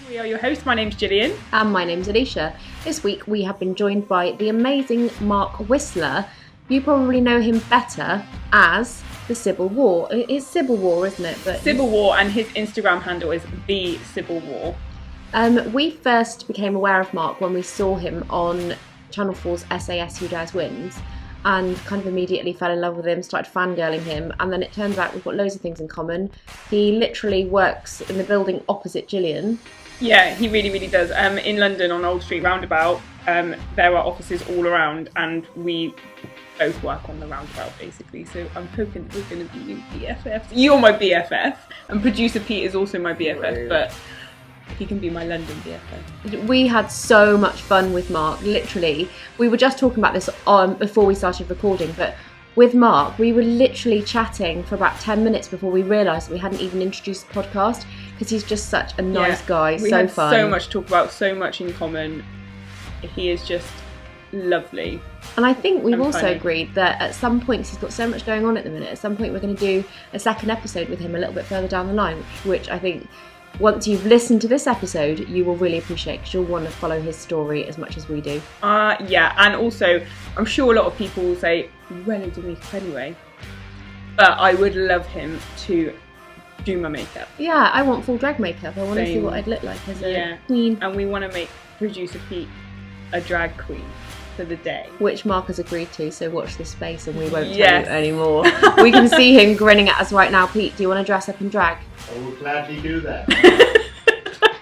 We are your hosts. My name's Gillian. And my name's Alicia. This week we have been joined by the amazing Mark Whistler. You probably know him better as the Cybil War. It's Cybil War, isn't it? But Cybil War, and his Instagram handle is the Cybil War. We first became aware of Mark when we saw him on Channel 4's SAS Who Dares Wins, and kind of immediately fell in love with him, started fangirling him, and then it turns out we've got loads of things in common. He literally works in the building opposite Gillian. Yeah, he really, really does. In London on Old Street Roundabout, there are offices all around, and we both work on the roundabout basically. So I'm hoping that we're going to be BFFs. You're my BFF, and producer Pete is also my BFF, but he can be my London BFF. We had so much fun with Mark, literally. We were just talking about this before we started recording, but with Mark, we were literally chatting for about 10 minutes before we realised that we hadn't even introduced the podcast, because he's just such a nice guy, we so had fun. So much to talk about, so much in common. He is just lovely. And I think we've also funny. agreed that at some point, 'cause he's got so much going on at the minute, at some point we're going to do a second episode with him a little bit further down the line, which I think once you've listened to this episode, you will really appreciate, because you'll want to follow his story as much as we do. Yeah, and also, I'm sure a lot of people will say, well, he did makeup anyway. But I would love him to do my makeup. Yeah, I want full drag makeup. I want to see Same. what I'd look like as a queen. And we want to make producer Pete a drag queen for the day. Which Mark has agreed to, so watch this space and we won't tell Yes. you anymore. We can see him grinning at us right now. Pete, do you want to dress up in drag? I will gladly do that.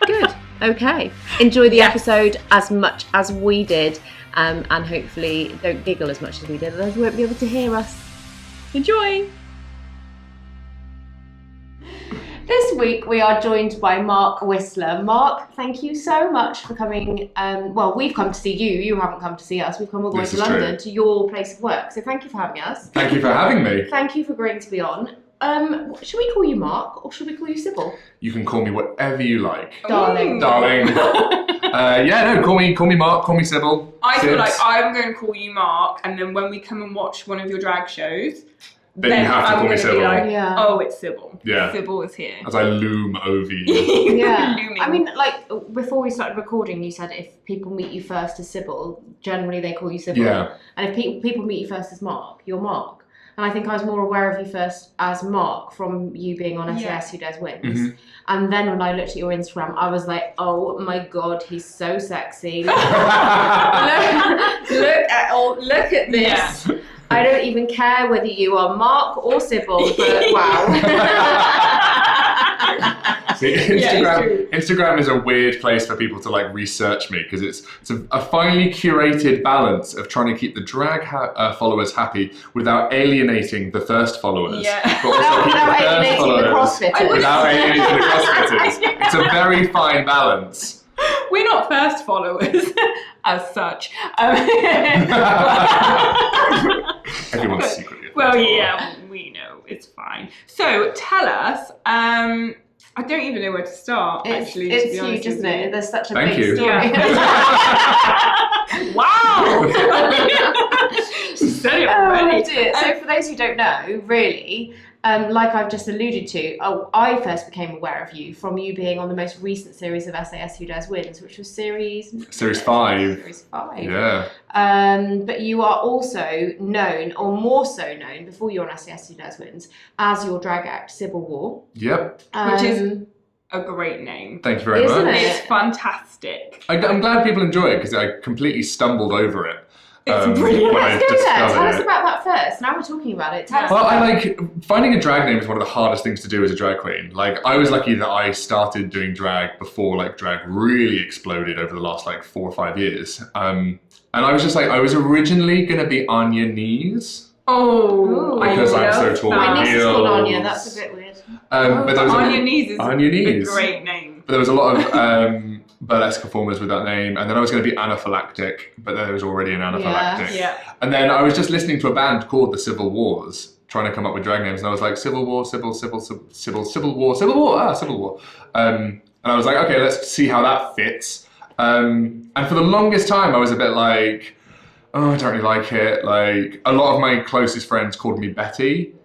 Good. Okay. Enjoy the episode as much as we did, and hopefully don't giggle as much as we did, otherwise you won't be able to hear us. Enjoy! This week we are joined by Mark Whistler. Mark, thank you so much for coming. Well, we've come to see you. You haven't come to see us. We've come all the way to London to your place of work. So thank you for having us. Thank you for having me. Thank you for agreeing to be on. Should we call you Mark or should we call you Cybil? You can call me whatever you like. Darling. Darling. Call me Mark, call me Cybil. I feel Sibs. like I'm going to call you Mark, and then when we come and watch one of your drag shows, Then you have to I'm call me gonna be Cybil. like, Yeah. oh, it's Cybil. Yeah. Cybil is here. As I loom over you. Yeah. Looming. I mean, like, before we started recording, you said if people meet you first as Cybil, generally they call you Cybil. Yeah. And if people meet you first as Mark, you're Mark. And I think I was more aware of you first as Mark from you being on SAS Who Dares Wins. Mm-hmm. And then when I looked at your Instagram, I was like, oh my God, he's so sexy. look at this. Yeah. I don't even care whether you are Mark or Cybil, but wow. See, Instagram is a weird place for people to like research me, because it's a finely curated balance of trying to keep the drag followers happy without alienating the thirst followers. Yeah. But also keep Without the thirst alienating the followers CrossFitters. without alienating the CrossFitters. It's a very fine balance. We're not first followers as such. Everyone's secretly. Well, yeah, we know. It's fine. So tell us, I don't even know where to start, actually. It's to be honest huge, isn't with you. it? There's such a Thank big you. story. Wow! Said it already. Dear. So for those who don't know, really, like I've just alluded to, I first became aware of you from you being on the most recent series of SAS Who Dares Wins, which was series 5. Series 5. Yeah. But you are also known, or more so known, before you were on SAS Who Dares Wins, as your drag act, Cybil War. Yep. Which is a great name. Thank you very Isn't much. it? It's fantastic. I'm glad people enjoy it, because I completely stumbled over it. It's brilliant. when I Let's go there. discovered Tell us it. about that first. Now we're talking about it. Tell us Well, about finding a drag name is one of the hardest things to do as a drag queen. Like, I was lucky that I started doing drag before like drag really exploded over the last like 4 or 5 years. And I was just like, I was originally gonna be Anya Knees. Oh, Because I'm so tall. My niece is called Heels. Anya. That's a bit weird. But there was Anya Knees is Anya Knees. a great name. But there was a lot of burlesque performers with that name, and then I was going to be anaphylactic, but there was already an anaphylactic. Yeah. And then I was just listening to a band called the Civil Wars, trying to come up with drag names, and I was like, Civil War, Civil War. And I was like, okay, let's see how that fits. And for the longest time, I was a bit like, oh, I don't really like it. Like, a lot of my closest friends called me Betty,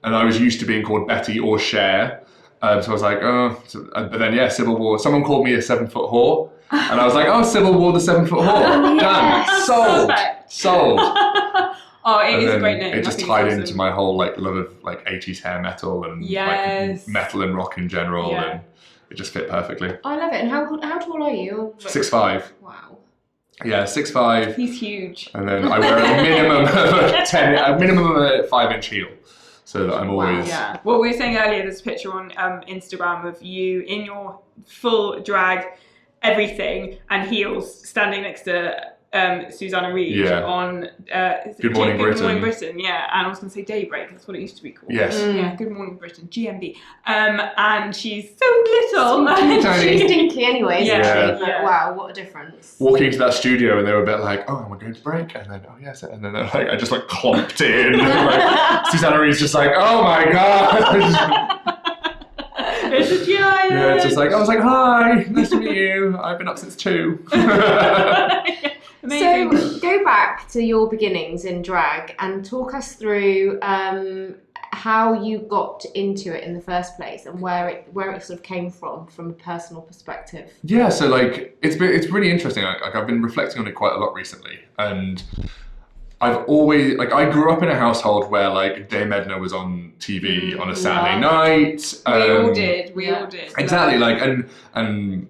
and I was used to being called Betty or Cher. So I was like, oh, but then yeah, Cybil wore, someone called me a 7-foot whore. And I was like, oh, Cybil wore the 7-foot whore. Done. Sold. Perfect. Sold. Oh, it And is a then great name. it just I think tied it's into awesome. my whole like love of like 80s hair metal and Yes. like metal and rock in general. Yeah. And it just fit perfectly. I love it. And how tall are you? 6'5". Wow. Yeah, 6'5". He's huge. And then I wear a minimum of a minimum of a 5-inch heel. So that I'm always... Yeah. Well, we were saying earlier, there's a picture on Instagram of you in your full drag, everything, and heels, standing next to Susanna Reid on Good Morning Britain. Good Morning Britain, yeah. And I was going to say Daybreak, that's what it used to be called. Yes. Yeah, Good Morning Britain, GMB. And she's so little. Tiny. She's stinky anyway, isn't Yeah. she? But Yeah. wow, what a difference. Walking into that studio and they were a bit like, oh, am I going to break? And then, oh yes. And then like, I just like clomped in. Like, Susanna Reid's just like, oh my God. It's a giant. Yeah, it's just like, I was like, hi, nice to meet you. I've been up since 2. Amazing. So go back to your beginnings in drag and talk us through how you got into it in the first place and where it sort of came from a personal perspective. Yeah, so like it's really interesting. Like I've been reflecting on it quite a lot recently, and I've always like I grew up in a household where like Dame Edna was on TV on a Saturday night. We all did. Exactly, like and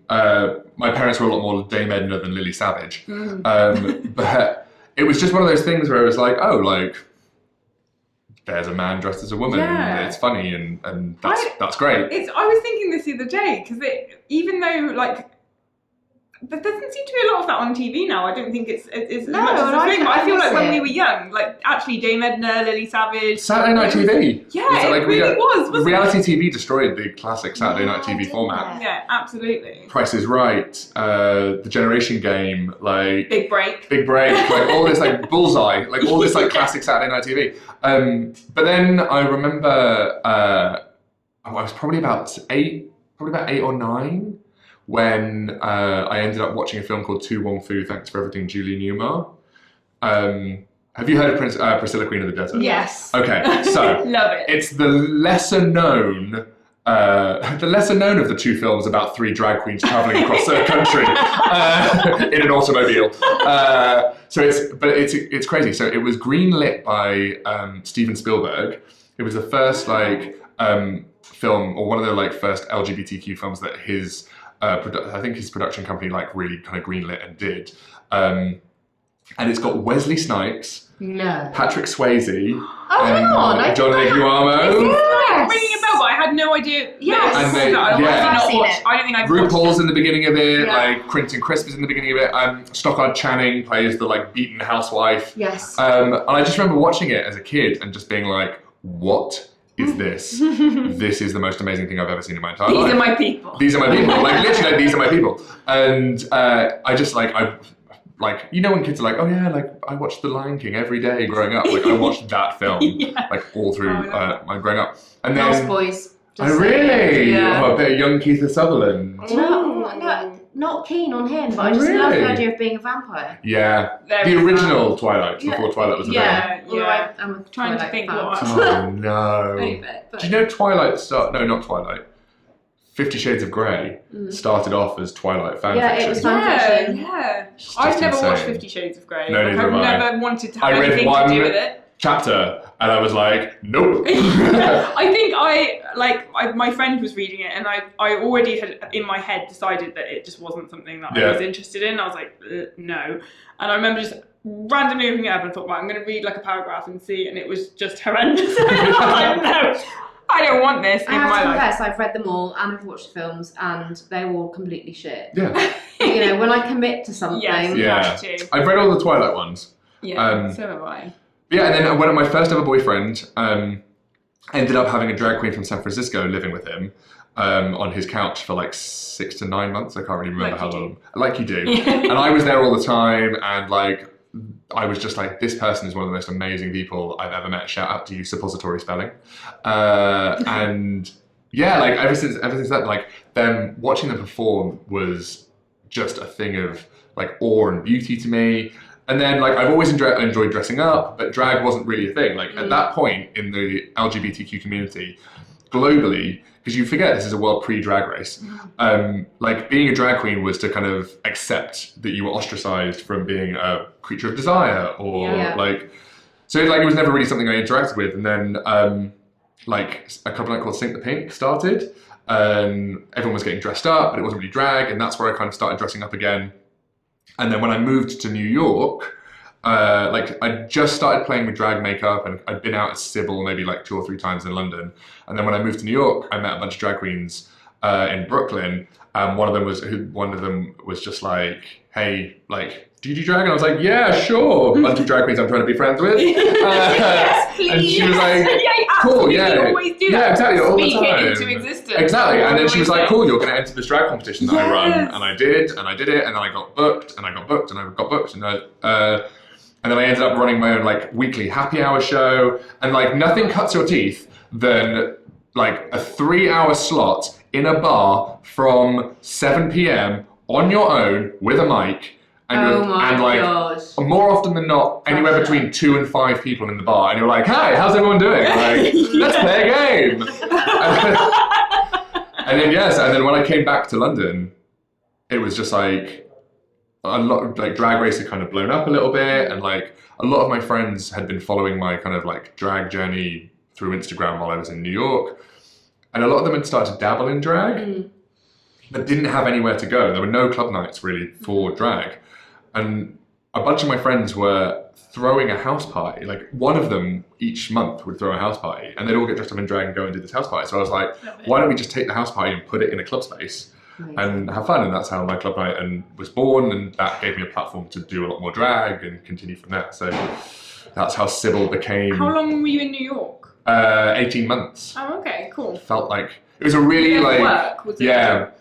my parents were a lot more Dame Edna than Lily Savage, but it was just one of those things where it was like, oh, like there's a man dressed as a woman. Yeah. It's funny and that's great. I was thinking this the other day because even though like there doesn't seem to be a lot of that on TV now. I don't think it's as No, much as a thing. But I feel like when we it. were young, like actually Dame Edna, Lily Savage, Saturday night TV. Yeah, it really was. Wasn't reality it? TV destroyed the classic Saturday night TV format. Yeah, absolutely. Price is Right, The Generation Game, like Big Break, like all this like Bullseye, like all this like classic Saturday night TV. But then I remember I was probably about 8 or 9 when I ended up watching a film called Tu Wong Fu, Thanks for Everything, Julie Newmar. Have you heard of Priscilla, Queen of the Desert? yes. Okay, so Love it. it's the lesser known of the 2 films about 3 drag queens traveling across the country in an automobile. So it's crazy. So it was greenlit by Steven Spielberg. It was the first film, or one of the like first LGBTQ films that his I think his production company like really kind of greenlit and did. And it's got Wesley Snipes, No. Patrick Swayze, hang on, I John think Leguizamo. Like ringing a bell, but I had no idea. Yes. And they- I yeah. don't think I've watched RuPaul's in the beginning of it, Yeah. like Quentin Crisp is in the beginning of it. Stockard Channing plays the like beaten housewife. Yes. And I just remember watching it as a kid and just being like, what is this? This is the most amazing thing I've ever seen in my entire life. These are my people. These are my people. Like literally, these are my people. And I just like you know when kids are like, oh yeah, like I watched The Lion King every day growing up. Like I watched that film like all through my growing up. And then Lost Boys. I really, Yeah. oh, a bit of young Keith Sutherland. No, not keen on him, but I just love the Really? idea of being a vampire. Yeah, Very the original Twilight before Twilight was a Yeah. Although I'm a Trying to Twilight think fan. what- film. Oh no! Only a bit, but- Do you know Twilight no, not Twilight. 50 Shades of Grey started off as Twilight fan Yeah, fiction. it was fan fiction. Yeah. It's I've just never watched insane. 50 Shades of Grey. No, Like, neither I've have I. never wanted to I have read anything to one do with it. chapter and I was like, nope. I think my friend was reading it and I already had in my head decided that it just wasn't something that I was interested in. I was like, no. And I remember just randomly opening it up and thought, right, I'm going to read like a paragraph and see, and it was just horrendous. I was like, no, I don't want this in I have my to life. confess, I've read them all and I've watched the films and they're all completely shit. Yeah. You know, when I commit to something, Yes. Yeah. have to. I've read all the Twilight ones. Yeah, so have I. Yeah, and then one of my first ever boyfriend ended up having a drag queen from San Francisco living with him on his couch for like 6 to 9 months. I can't really remember Like how you do. long. Like you do. And I was there all the time, and like I was just like, this person is one of the most amazing people I've ever met. Shout out to you, suppository spelling. And yeah, like ever since that, like them watching them perform was just a thing of like awe and beauty to me. And then like I've always enjoyed dressing up, but drag wasn't really a thing. Like at that point in the LGBTQ community, globally, because you forget this is a world pre-drag race. Like being a drag queen was to kind of accept that you were ostracized from being a creature of desire, or like, so like it was never really something I interacted with. And then like a couple called Sink the Pink started, and everyone was getting dressed up, but it wasn't really drag, and that's where I kind of started dressing up again. And then when I moved to New York, like I just started playing with drag makeup, and I'd been out as Cybil maybe like 2 or 3 times in London. And then when I moved to New York, I met a bunch of drag queens in Brooklyn. One of them was just like, hey, like, do you do drag? And I was like, yeah, sure. A bunch of drag queens I'm trying to be friends with. Yes, please. And she was like, cool, yeah. Always do that. Yeah, exactly, all the Speak time. it into existence. Exactly. And then she was like, cool, you're going to enter this drag competition that I run. And I did it. And then I got booked, and I got booked, and I got booked. And then I ended up running my own like weekly happy hour show. And like nothing cuts your teeth than like a 3-hour slot in a bar from 7 p.m. on your own with a mic. And gosh. More often than not, anywhere between 2 and 5 people in the bar, and you're like, "Hey, how's everyone doing? Like, let's play a game." And then when I came back to London, it was just like a lot, like drag race had kind of blown up a little bit, and like a lot of my friends had been following my kind of like drag journey through Instagram while I was in New York, and a lot of them had started to dabble in drag, but didn't have anywhere to go. There were no club nights really for drag. And a bunch of my friends were throwing a house party. Like one of them each month would throw a house party, and they'd all get dressed up in drag and go and do this house party. So I was like, why don't we just take the house party and put it in a club space and have fun? And that's how my club night was born, and that gave me a platform to do a lot more drag and continue from there. So that's how Cybil became. How long were you in New York? 18 months. Oh, okay, cool. Felt like it was a really like work? Was it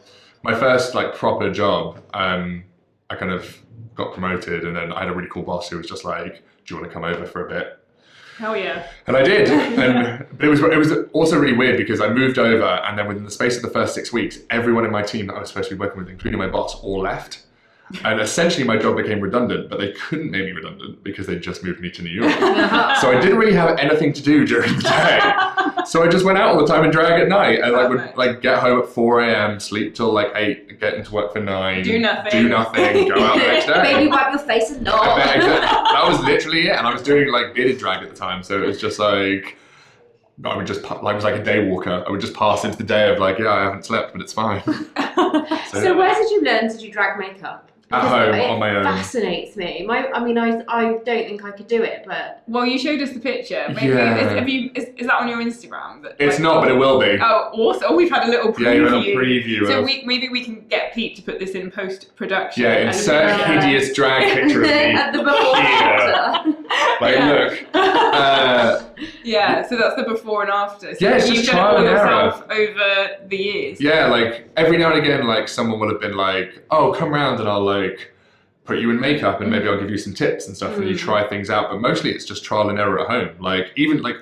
my first like proper job. I kind of got promoted, and then I had a really cool boss who was just like, do you want to come over for a bit? Hell yeah. And I did. But it was also really weird because I moved over, and then within the space of the first 6 weeks, everyone in my team that I was supposed to be working with, including my boss, all left. And essentially my job became redundant, but they couldn't make me redundant because they just moved me to New York. So I didn't really have anything to do during the day. So I just went out all the time and drag at night, and I would like get home at 4 a.m, sleep till like 8, get into work for 9, do nothing, go out the next day. Maybe wipe your face and not. That was literally it. And I was doing like bearded drag at the time, so it was just like, I would just, like, it was like a day walker. I would just pass into the day of like, yeah, I haven't slept, but it's fine. So where did you learn to do drag makeup? At home, on my own. It fascinates me. I don't think I could do it, but... Well, you showed us the picture. Maybe is that on your Instagram? It's not, but it will be. Oh, awesome. We've had a little preview. Yeah, you had a preview. So maybe we can get Pete to put this in post-production. Yeah, insert hideous drag picture of me. At the before after. Look. Yeah, so that's the before and after. So yeah, it's just trial and error. Over the years. Yeah, like every now and again, like someone would have been like, "Oh, come round and I'll like put you in makeup and maybe I'll give you some tips and stuff," and you try things out. But mostly it's just trial and error at home. Like even like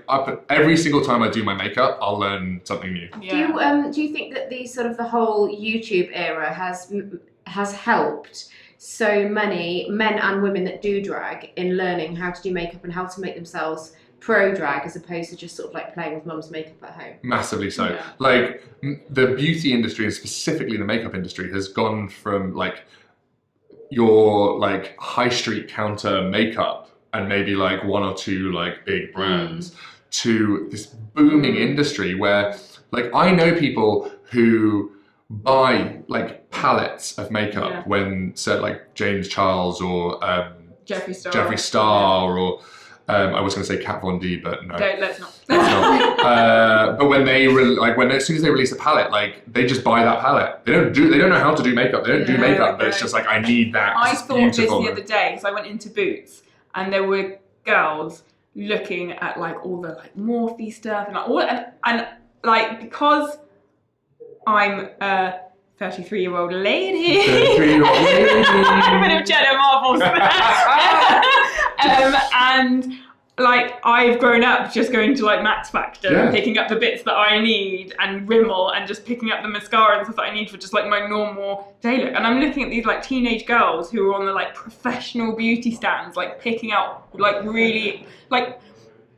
every single time I do my makeup, I'll learn something new. Yeah. Do you think that the whole YouTube era has helped so many men and women that do drag in learning how to do makeup and how to make themselves pro drag as opposed to just sort of like playing with mum's makeup at home? Massively so. Yeah. Like the beauty industry and specifically the makeup industry has gone from like your like high street counter makeup and maybe like 1 or 2 like big brands to this booming industry where like I know people who buy like palettes of makeup when like James Charles or Jeffree Star or I was going to say Kat Von D, but no. Let's not. But when as soon as they release a palette, like they just buy that palette. They don't know how to do makeup. They don't do makeup, but it's just like I need that. I thought this the other day because I went into Boots and there were girls looking at like all the like Morphe stuff and like all and like because I'm a 33-year-old lady. 33-year-old lady. A bit of Jenna Marbles there. And like I've grown up just going to like Max Factor and picking up the bits that I need and Rimmel and just picking up the mascara and stuff that I need for just like my normal day look. And I'm looking at these like teenage girls who are on the like professional beauty stands, like picking out like really like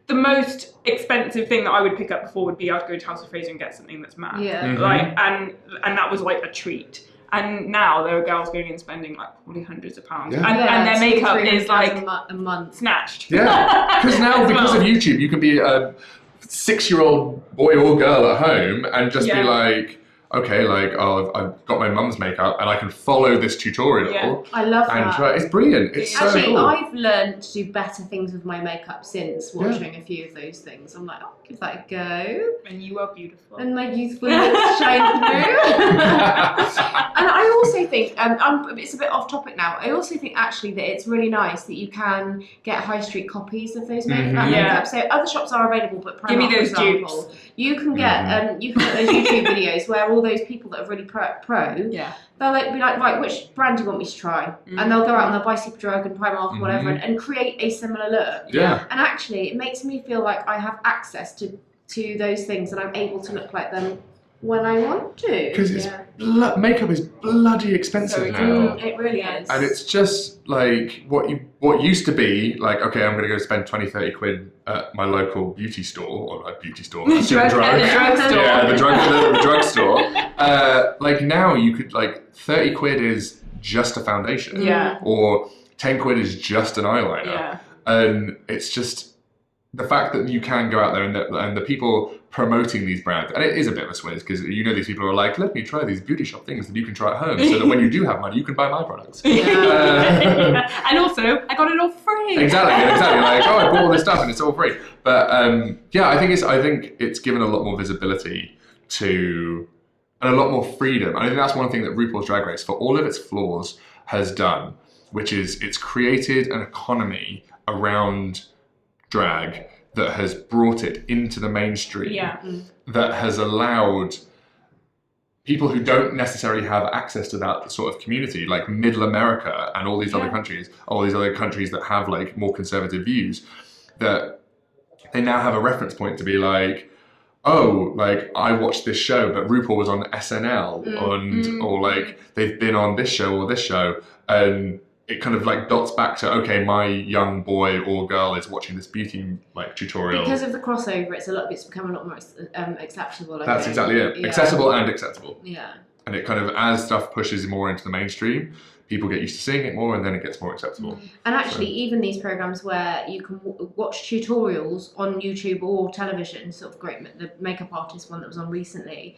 the most expensive thing that I would pick up before would be I'd go to House of Fraser and get something that's mad. Yeah. Like, and that was like a treat. And now there are girls going and spending like probably hundreds of pounds, Yeah. and their makeup is like a month. snatched. Yeah, because now because of YouTube, you can be a 6-year-old boy or girl at home and just be like, okay, like, oh, I've got my mum's makeup and I can follow this tutorial. Yeah. I love And that. try. It's brilliant. It's so Actually, cool. I've learned to do better things with my makeup since watching a few of those things. I'm like, I'll give that a go. And you are beautiful. And my youthfulness shine through. And I also think, it's a bit off topic now, I also think actually that it's really nice that you can get high street copies of those makeup. So other shops are available, but Primark, Give me those for example, dupes. you can get those YouTube videos where all those people that are really pro, they'll be like, right, which brand do you want me to try? And they'll go out and they'll buy Super Drug and Primark or whatever and create a similar look. Yeah. And actually, it makes me feel like I have access to those things and I'm able to look like them when I want to. Because makeup is bloody expensive now. It really is. And it's just like what used to be like, okay, I'm going to go spend 20-30 quid at my local beauty store, or a beauty store, a super drug. Yeah, the drugstore. Like now you could, like, 30 quid is just a foundation. Yeah. Or 10 quid is just an eyeliner. Yeah. And it's just the fact that you can go out there and the people promoting these brands, and it is a bit of a swizz because these people are like, let me try these beauty shop things that you can try at home, so that when you do have money, you can buy my products. And also, I got it all free. Exactly. Like, oh, I bought all this stuff and it's all free. But I think it's given a lot more visibility to and a lot more freedom. And I think that's one thing that RuPaul's Drag Race, for all of its flaws, has done, which is it's created an economy around drag that has brought it into the mainstream, that has allowed people who don't necessarily have access to that sort of community, like Middle America and all these other countries that have like more conservative views, that they now have a reference point to be like, oh, like I watched this show, but RuPaul was on SNL or like they've been on this show or this show, and it kind of like dots back to, okay, my young boy or girl is watching this beauty like tutorial. Because of the crossover, it's become a lot more acceptable. That's exactly it. Yeah. Accessible and acceptable. Yeah. And it kind of, as stuff pushes more into the mainstream, people get used to seeing it more, and then it gets more acceptable. And actually, even these programs where you can watch tutorials on YouTube or television, sort of great, the makeup artist one that was on recently,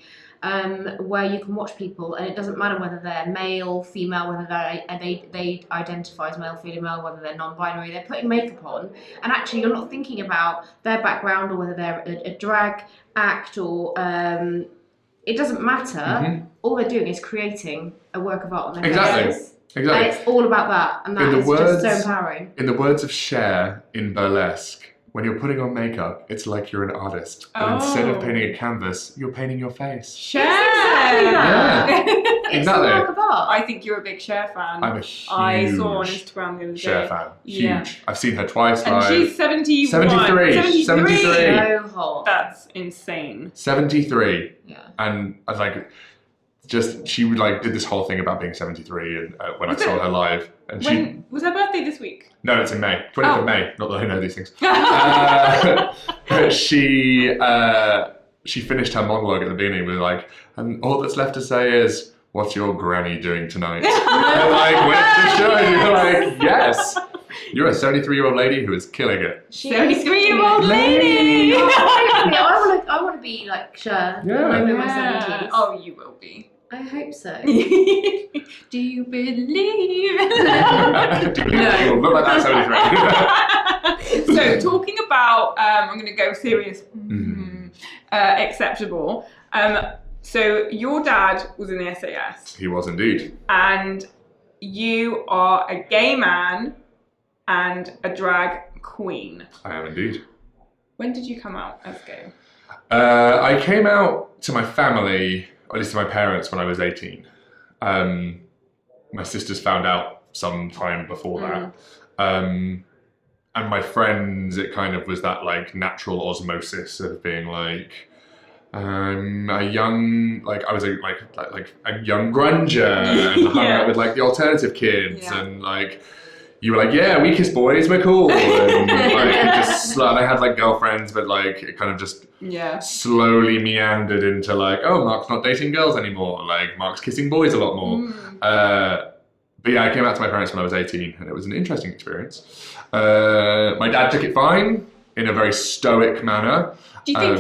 where you can watch people, and it doesn't matter whether they're male, female, whether they identify as male, female, whether they're non-binary, they're putting makeup on, and actually you're not thinking about their background or whether they're a drag act or it doesn't matter. All they're doing is creating a work of art on their faces. Exactly. And it's all about that, and that is just so empowering. In the words of Cher in Burlesque, when you're putting on makeup, it's like you're an artist. But instead of painting a canvas, you're painting your face. Cher! Exactly that. Yeah. It's a work of art. I think you're a big Cher fan. I'm a huge I saw on Instagram the other day. Cher fan. Huge. Yeah. I've seen her twice And live. she's 71. 73. So hot. That's insane. 73. Yeah. And I was like, she would like did this whole thing about being 73, and when I saw her live, and When was her birthday this week? No, it's in May, 20th of May. Not that I know these things. But she finished her monologue at the beginning with like, and all that's left to say is, "What's your granny doing tonight?" And like, went to the show, and you're like, yes, you're a 73-year-old lady who is killing it. 73-year-old lady. I want to be like Cher. Yeah. I'm in my 70s. Oh, you will be. I hope so. Do you believe? You look like that 73. So talking about, I'm going to go serious, acceptable. So your dad was in the SAS. He was indeed. And you are a gay man and a drag queen. I am indeed. When did you come out as gay? I came out to my family, or at least to my parents, when I was 18. My sisters found out some time before that. And my friends, it kind of was that like natural osmosis of being like, a young, like I was a young grunger and hung out with like the alternative kids and like, you were like, yeah, we kiss boys, we're cool. And I had like girlfriends, but like it kind of just slowly meandered into like, oh, Mark's not dating girls anymore. Like Mark's kissing boys a lot more. But yeah, I came out to my parents when I was 18, and it was an interesting experience. My dad took it fine in a very stoic manner. Do you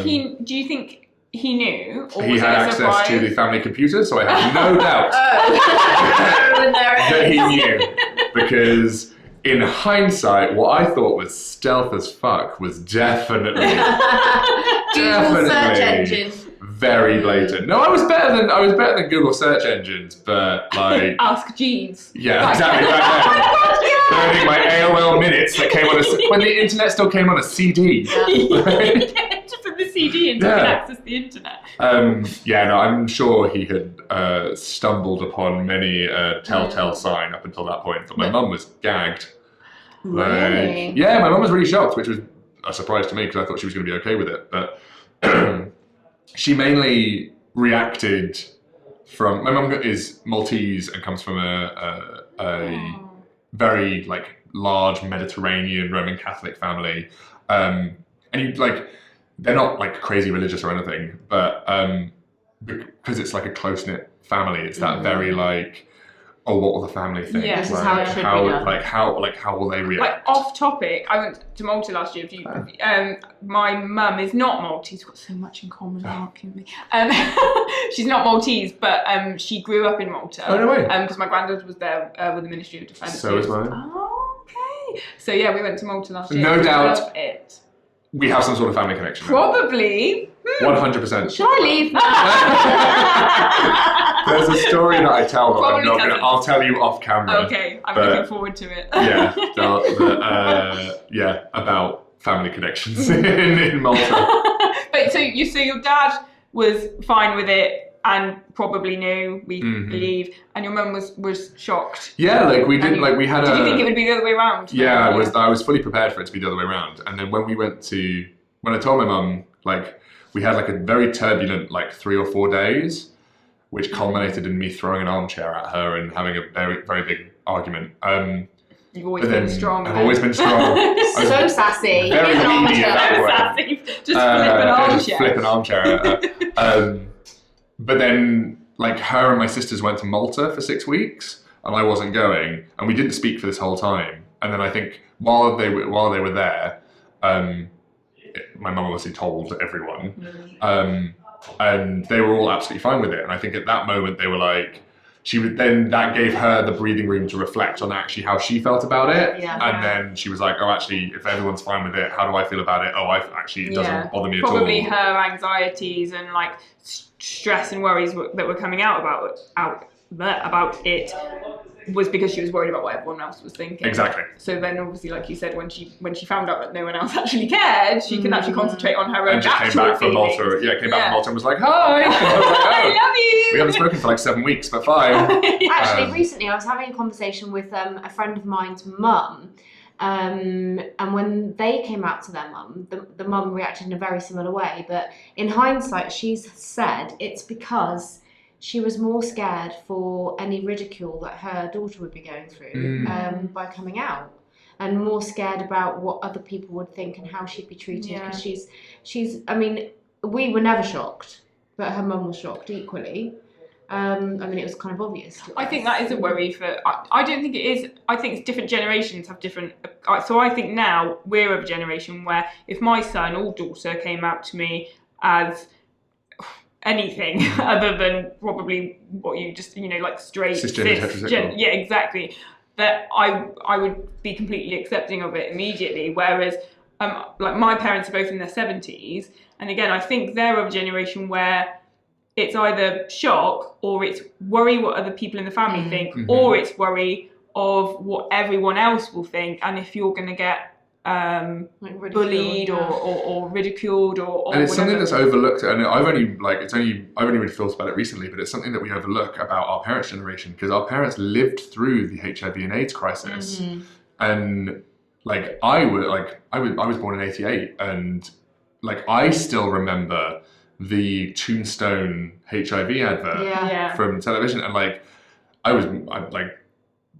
think he knew? Or he had access to the family computer, so I have no doubt that he knew. Because in hindsight, what I thought was stealth as fuck was definitely search engine. Very blatant. No, I was better than Google search engines, but like Ask Jeeves. Yeah, exactly. Learning my AOL minutes that came on when the internet still came on a CD. To put the CD in so you can access the internet. I'm sure he had stumbled upon many telltale sign up until that point, but my mum was gagged. Really? Yeah, my mum was really shocked, which was a surprise to me because I thought she was going to be okay with it, but she mainly reacted from. My mum is Maltese and comes from a very like large Mediterranean Roman Catholic family, and they're not like crazy religious or anything, but because it's like a close knit family, it's that very like, oh, what will the family think? Yeah, this is how it should be done. How will they react? Like off topic, I went to Malta last year. My mum is not Maltese. We've got so much in common, Mark and me. She's not Maltese, but she grew up in Malta. Oh, no way. Because my granddad was there with the Ministry of Defence. So is mine. Oh, okay. So yeah, we went to Malta last year. No doubt. Love it. We have some sort of family connection. Probably. 100%. Shall I leave? There's a story that I tell, but I'll tell you off camera. Okay, I'm looking forward to it. About family connections in Malta. But so your dad was fine with it and probably knew, we believe, and your mum was shocked. Yeah, like we did, like we had Did you think it would be the other way around? Yeah, I was fully prepared for it to be the other way around. And then when I told my mum, like we had like a very turbulent like 3 or 4 days, which culminated in me throwing an armchair at her and having a very, very big argument. You've always been strong. I've always been strong. So sassy. Very needy at that point. Just flip an armchair. Just flip an armchair at her. But then, like, her and my sisters went to Malta for 6 weeks, and I wasn't going, and we didn't speak for this whole time. And then I think while they were there, my mum obviously told everyone, and they were all absolutely fine with it. And I think at that moment they were like, that gave her the breathing room to reflect on actually how she felt about it. Yeah. And then she was like, oh, actually, if everyone's fine with it, how do I feel about it? Oh, it doesn't bother me at all. Probably her anxieties and like stress and worries that were coming out about it was because she was worried about what everyone else was thinking. Exactly. So then obviously, like you said, when she found out that no one else actually cared, she can actually concentrate on her own actual feelings. Came back from Malta and was like, hi! I was like, I love you! We haven't spoken for like 7 weeks, but fine. Actually, recently I was having a conversation with a friend of mine's mum, and when they came out to their mum, the mum reacted in a very similar way, but in hindsight she's said it's because she was more scared for any ridicule that her daughter would be going through by coming out, and more scared about what other people would think and how she'd be treated, because she's I mean, we were never shocked, but her mum was shocked equally. I mean, it was kind of obvious to us. I think that is a worry for. I don't think it is. I think different generations have different. So I think now we're of a generation where if my son or daughter came out to me as anything other than probably what you just, like straight cisgender heterosexual. Yeah, exactly, that I would be completely accepting of it immediately, whereas like my parents are both in their 70s, and again I think they're of a generation where it's either shock or it's worry what other people in the family think, or it's worry of what everyone else will think, and if you're going to get bullied or ridiculed or and it's whatever. something that's overlooked, and I've only really thought about it recently, but it's something that we overlook about our parents' generation, because our parents lived through the HIV and AIDS crisis, and like I was born in '88, and like I still remember the Tombstone HIV advert from television, and like I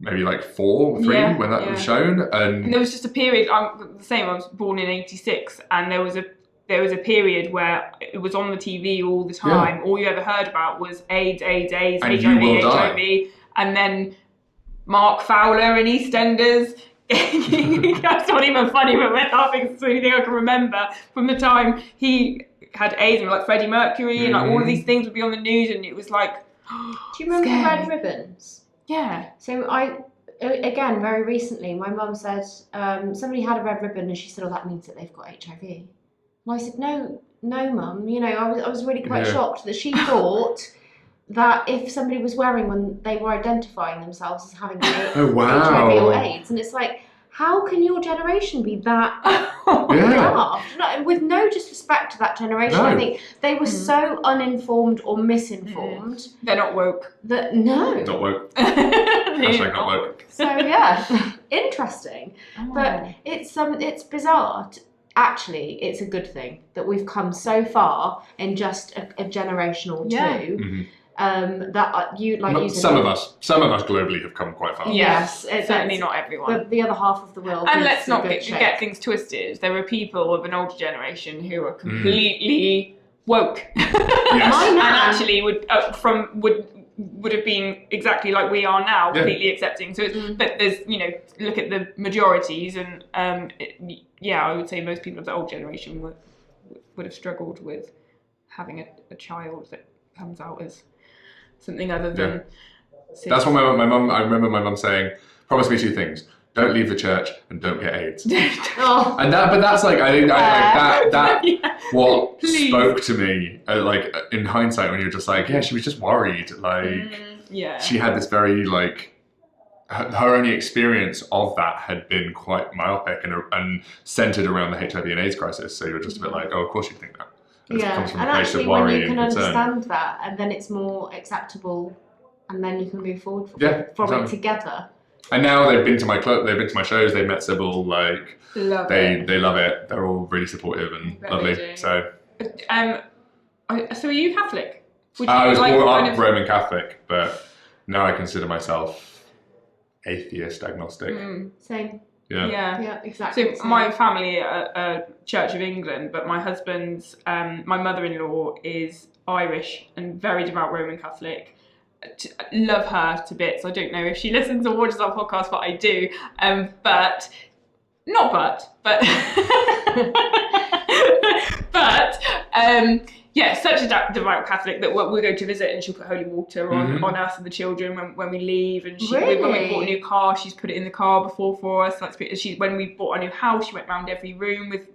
maybe like 4 or 3 when that was shown. And there was just a period, I'm the same, I was born in 86, and there was a period where it was on the TV all the time. All you ever heard about was AIDS, and HIV, and then Mark Fowler in EastEnders. That's not even funny, but we're laughing. It's the only thing I can remember from the time he had AIDS, and like Freddie Mercury, and like all of these things would be on the news, and it was like. Do you remember the red ribbons? Yeah. So again, very recently, my mum said somebody had a red ribbon, and she said, "Oh, that means that they've got HIV." And I said, "No, Mum. You know, I was really quite shocked that she thought that if somebody was wearing when they were identifying themselves as having HIV or AIDS, and it's like, how can your generation be that daft? No, with no disrespect to that generation, I think they were so uninformed or misinformed. They're not woke. Not woke. Hashtag not woke. So interesting. But it's bizarre. Actually, it's a good thing that we've come so far in just a generation or two. That you like. Some of us globally have come quite far. Yes, certainly not everyone. The other half of the world. And let's not get things twisted. There are people of an older generation who are completely woke, and actually would have been exactly like we are now, completely accepting. So, but there's look at the majorities, and I would say most people of the old generation would have struggled with having a child that comes out as something other than. That's what my mum. I remember my mum saying, "Promise me 2 things: don't leave the church and don't get AIDS." And that's like I think that what spoke to me like in hindsight when you're just like, she was just worried. Like she had this very like. Her only experience of that had been quite myopic and centered around the HIV and AIDS crisis. So you're just a bit like, of course you think that. It comes from and a place actually of worry when you can and understand that, and then it's more acceptable, and then you can move forward from it together. And now they've been to my club, they've been to my shows, they've met Cybil, like they love it. They're all really supportive and lovely. So, so are you Catholic? I was brought up Roman Catholic, but now I consider myself atheist, agnostic. Same. Yeah, exactly. So my family are Church of England, but my husband's, my mother-in-law is Irish and very devout Roman Catholic. Love her to bits. I don't know if she listens or watches our podcast, but I do. Such a devout Catholic that we'll go to visit and she'll put holy water on us and the children when we leave. And when we bought a new car, she's put it in the car before for us. When we bought a new house, she went round every room with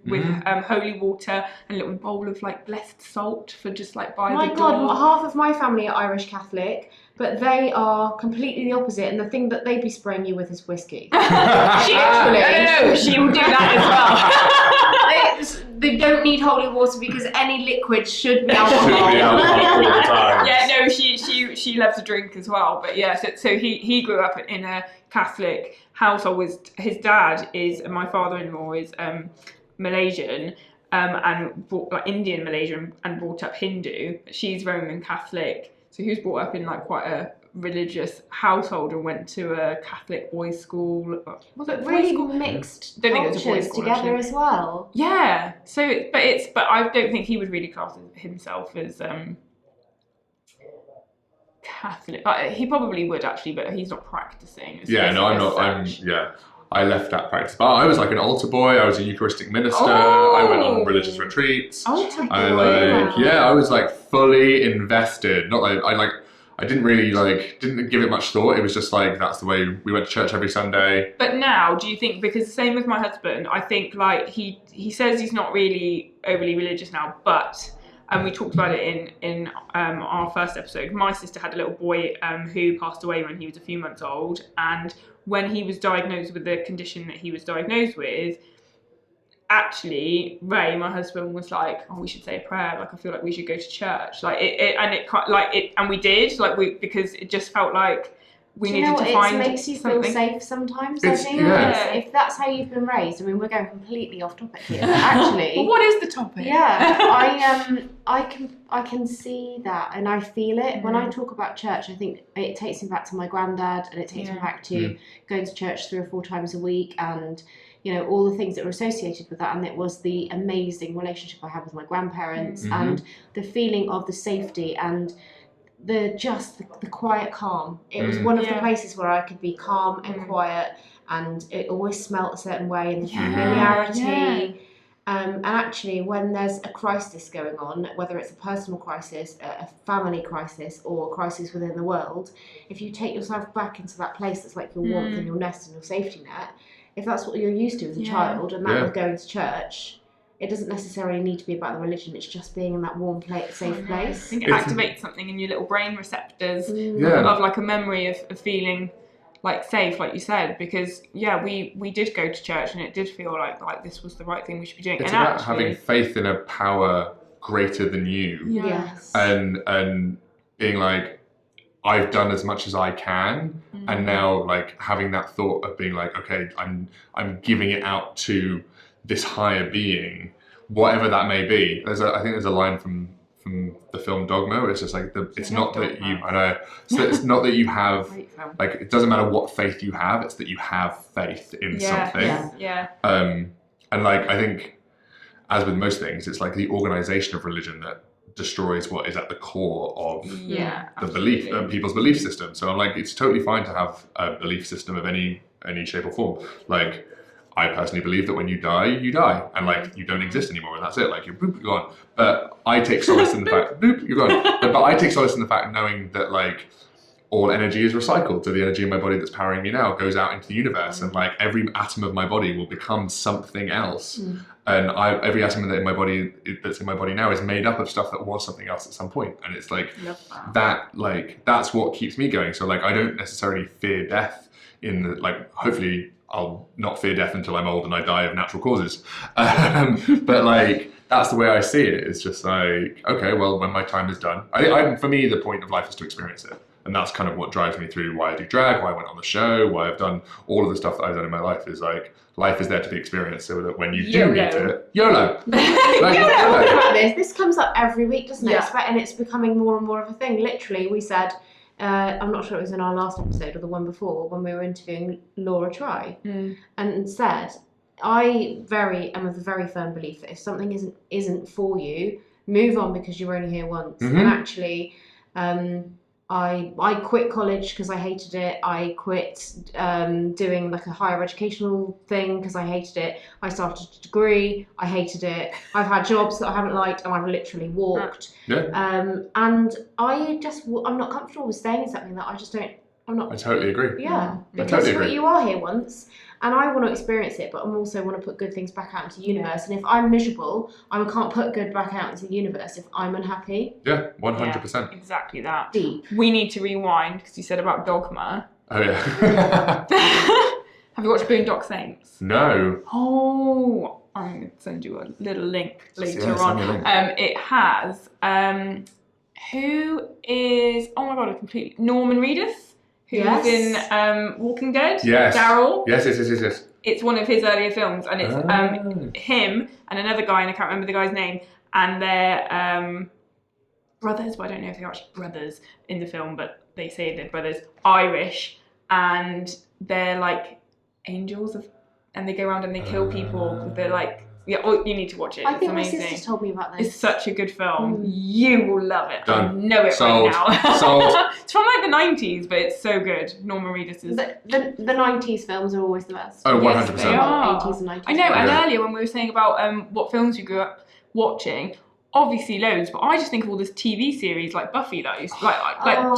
holy water and a little bowl of like blessed salt for just like by the door. My God, half of my family are Irish Catholic, but they are completely the opposite, and the thing that they'd be spraying you with is whiskey. She will do that as well. They don't need holy water because any liquid should be alcohol. All the time. She loves to drink as well. But so he grew up in a Catholic household. His dad is, my father-in-law is Malaysian. And Indian Malaysian and brought up Hindu. She's Roman Catholic. So he was brought up in like quite a religious household and went to a Catholic boys' school. Was it really mixed cultures together as well? Yeah. So, but I don't think he would really class himself as Catholic. He probably would actually, but he's not practicing. I'm not. I left that practice, but I was like an altar boy. I was a Eucharistic minister. I went on religious retreats. Altar boy. I was like fully invested. Not like I didn't really didn't give it much thought. It was just like that's the way we went to church every Sunday. But now, do you think, because same with my husband, I think like he says he's not really overly religious now, but. And we talked about it in our first episode. My sister had a little boy who passed away when he was a few months old. And when he was diagnosed with the condition that he was diagnosed with, actually, Ray, my husband, was like, "Oh, we should say a prayer. Like, I feel like we should go to church." And we did. Because it just felt like we Do you needed know to what? find It makes you feel something. safe sometimes. It's- I think yeah. if that's how you've been raised. I mean, we're going completely off topic here, but actually, Well, what is the topic? yeah, I can see that and I feel it when I talk about church. I think it takes me back to my granddad, and it takes me back to going to church 3 or 4 times a week, and you know, all the things that were associated with that. And it was the amazing relationship I had with my grandparents, and the feeling of the safety and the quiet calm. It was one of the places where I could be calm and quiet, and it always smelt a certain way, and the familiarity. And actually, when there's a crisis going on, whether it's a personal crisis, a family crisis, or a crisis within the world, if you take yourself back into that place that's like your warmth and your nest and your safety net, if that's what you're used to as a child, and that was going to church, it doesn't necessarily need to be about the religion. It's just being in that warm safe place. I think it activates something in your little brain receptors of like a memory of feeling like safe, like you said, because we did go to church and it did feel like this was the right thing we should be doing. It's and about actually, having faith in a power greater than you, Yes. and being like, I've done as much as I can, and now like having that thought of being like, okay, I'm giving it out to this higher being, whatever that may be. I think there's a line from the film Dogma where it's just like it's not that you it's not that you have like, it doesn't matter what faith you have, it's that you have faith in something. And like, I think as with most things, it's like the organization of religion that destroys what is at the core of the belief, people's belief system. So I'm like, it's totally fine to have a belief system of any shape or form. Like, I personally believe that when you die, and like you don't exist anymore, and that's it. Like you're gone. But I take solace in the fact, you're gone. But I take solace in the fact knowing that like all energy is recycled. So the energy in my body that's powering me now goes out into the universe, and like every atom of my body will become something else. And every atom that's in my body now is made up of stuff that was something else at some point. And it's like that. Like that's what keeps me going. So like I don't necessarily fear death. Hopefully I'll not fear death until I'm old and I die of natural causes. But like, that's the way I see it. It's just like, okay, well, when my time is done, for me, the point of life is to experience it. And that's kind of what drives me through why I do drag, why I went on the show, why I've done all of the stuff that I've done in my life, is like, life is there to be experienced, so that when you do meet it, YOLO. Like, This comes up every week, doesn't it? And it's becoming more and more of a thing. Literally, we said, I'm not sure it was in our last episode or the one before, when we were interviewing Laura Try, and said, I am of the very firm belief that if something isn't for you, move on, because you're only here once. And actually, I quit college because I hated it. I quit doing like a higher educational thing because I hated it. I started a degree. I hated it. I've had jobs that I haven't liked, and I've literally walked. And I'm not comfortable with staying in something that I just don't. I totally agree. Because you are here once, and I want to experience it, but I also want to put good things back out into the universe. And if I'm miserable, I can't put good back out into the universe if I'm unhappy. 100%. Exactly that. Deep. We need to rewind, because you said about Dogma. Oh yeah. Have you watched Boondock Saints? No. Oh, I'm going to send you a little link later on. It has, who is, oh my God, Norman Reedus, who's in Walking Dead. Yes. Daryl. Yes. It's one of his earlier films, and it's him and another guy, and I can't remember the guy's name, and they're brothers, but I don't know if they're actually brothers in the film, but they say they're brothers, Irish, and they're like angels and they go around and they kill people. They're like, you need to watch it. I think amazing. my sister's told me about this. It's such a good film. You will love it. Done. I know it Sold. right now. Sold. It's from like the 90s, but it's so good. Norman Reedus is... The 90s films are always the best. Oh, 100%. Yes, they are. 80s and 90s. I know, and earlier when we were saying about what films you grew up watching, obviously loads, but I just think of all this TV series like Buffy that I used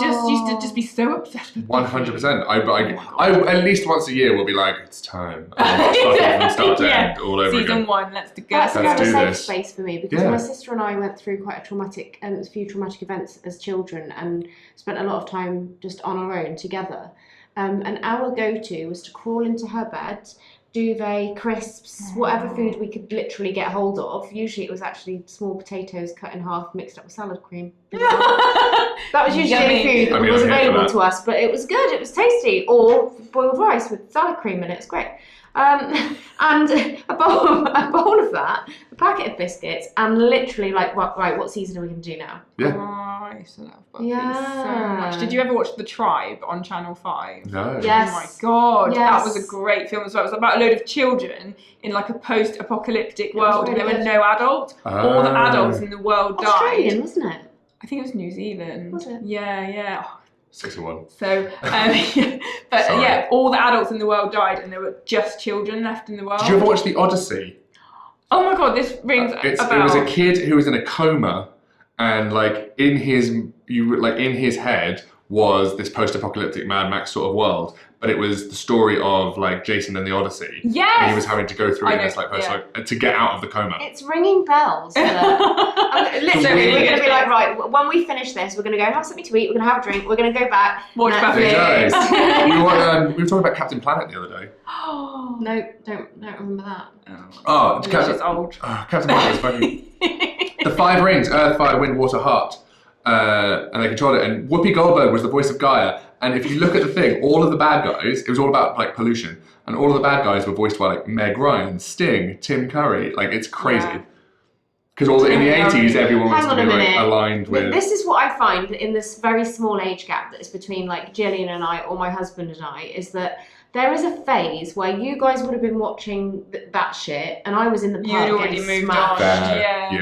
just used to just be so obsessed with. 100%. I at least once a year will be like, it's time. I'll watch Buffy from start to end all over again. Season 1, let's go. That's Let's a do safe this. space for me, because my sister and I went through quite a few traumatic events as children, and spent a lot of time just on our own together. And our go-to was to crawl into her bed, duvet, crisps, whatever food we could literally get hold of. Usually it was actually small potatoes cut in half, mixed up with salad cream. That was usually any food that was available to us, but it was good, it was tasty. Or boiled rice with salad cream in it, it's great. And a bowl of that, a packet of biscuits, and literally like, right, what season are we going to do now? Yeah. Oh, I used to love Buffy so much. Did you ever watch The Tribe on Channel 5? No. Yes. Oh my god, Yes. that was a great film as well. It was about a load of children in like a post-apocalyptic world, and there were really no adults. All the adults in the world died. Australian, wasn't it? I think it was New Zealand. Was it? Yeah. 6-1. So, but Sorry. yeah, all the adults in the world died, and there were just children left in the world. Did you ever watch The Odyssey? Oh my god, this rings It about. was a kid who was in a coma, and like in his head was this post-apocalyptic Mad Max sort of world, but it was the story of like Jason and the Odyssey. Yes! And he was having to go through I it know, this like to get out of the coma. It's ringing bells. Literally, we're going to be like, right, when we finish this, we're going to go have something to eat, we're going to have a drink, we're going to go back. Watch Netflix. Buffy. We were talking about Captain Planet the other day. No, don't remember that. Oh, Which is old. Captain Planet is funny. The 5 rings, Earth, Fire, Wind, Water, Heart. And they controlled it. And Whoopi Goldberg was the voice of Gaia. And if you look at the thing, all of the bad guys, it was all about like pollution. And all of the bad guys were voiced by like Meg Ryan, Sting, Tim Curry. Like it's crazy. Because in the 80s, everyone wants to be like aligned with. This is what I find in this very small age gap that is between like Gillian and I, or my husband and I, is that there is a phase where you guys would have been watching that shit, and I was in the park You'd already getting moved on. smashed.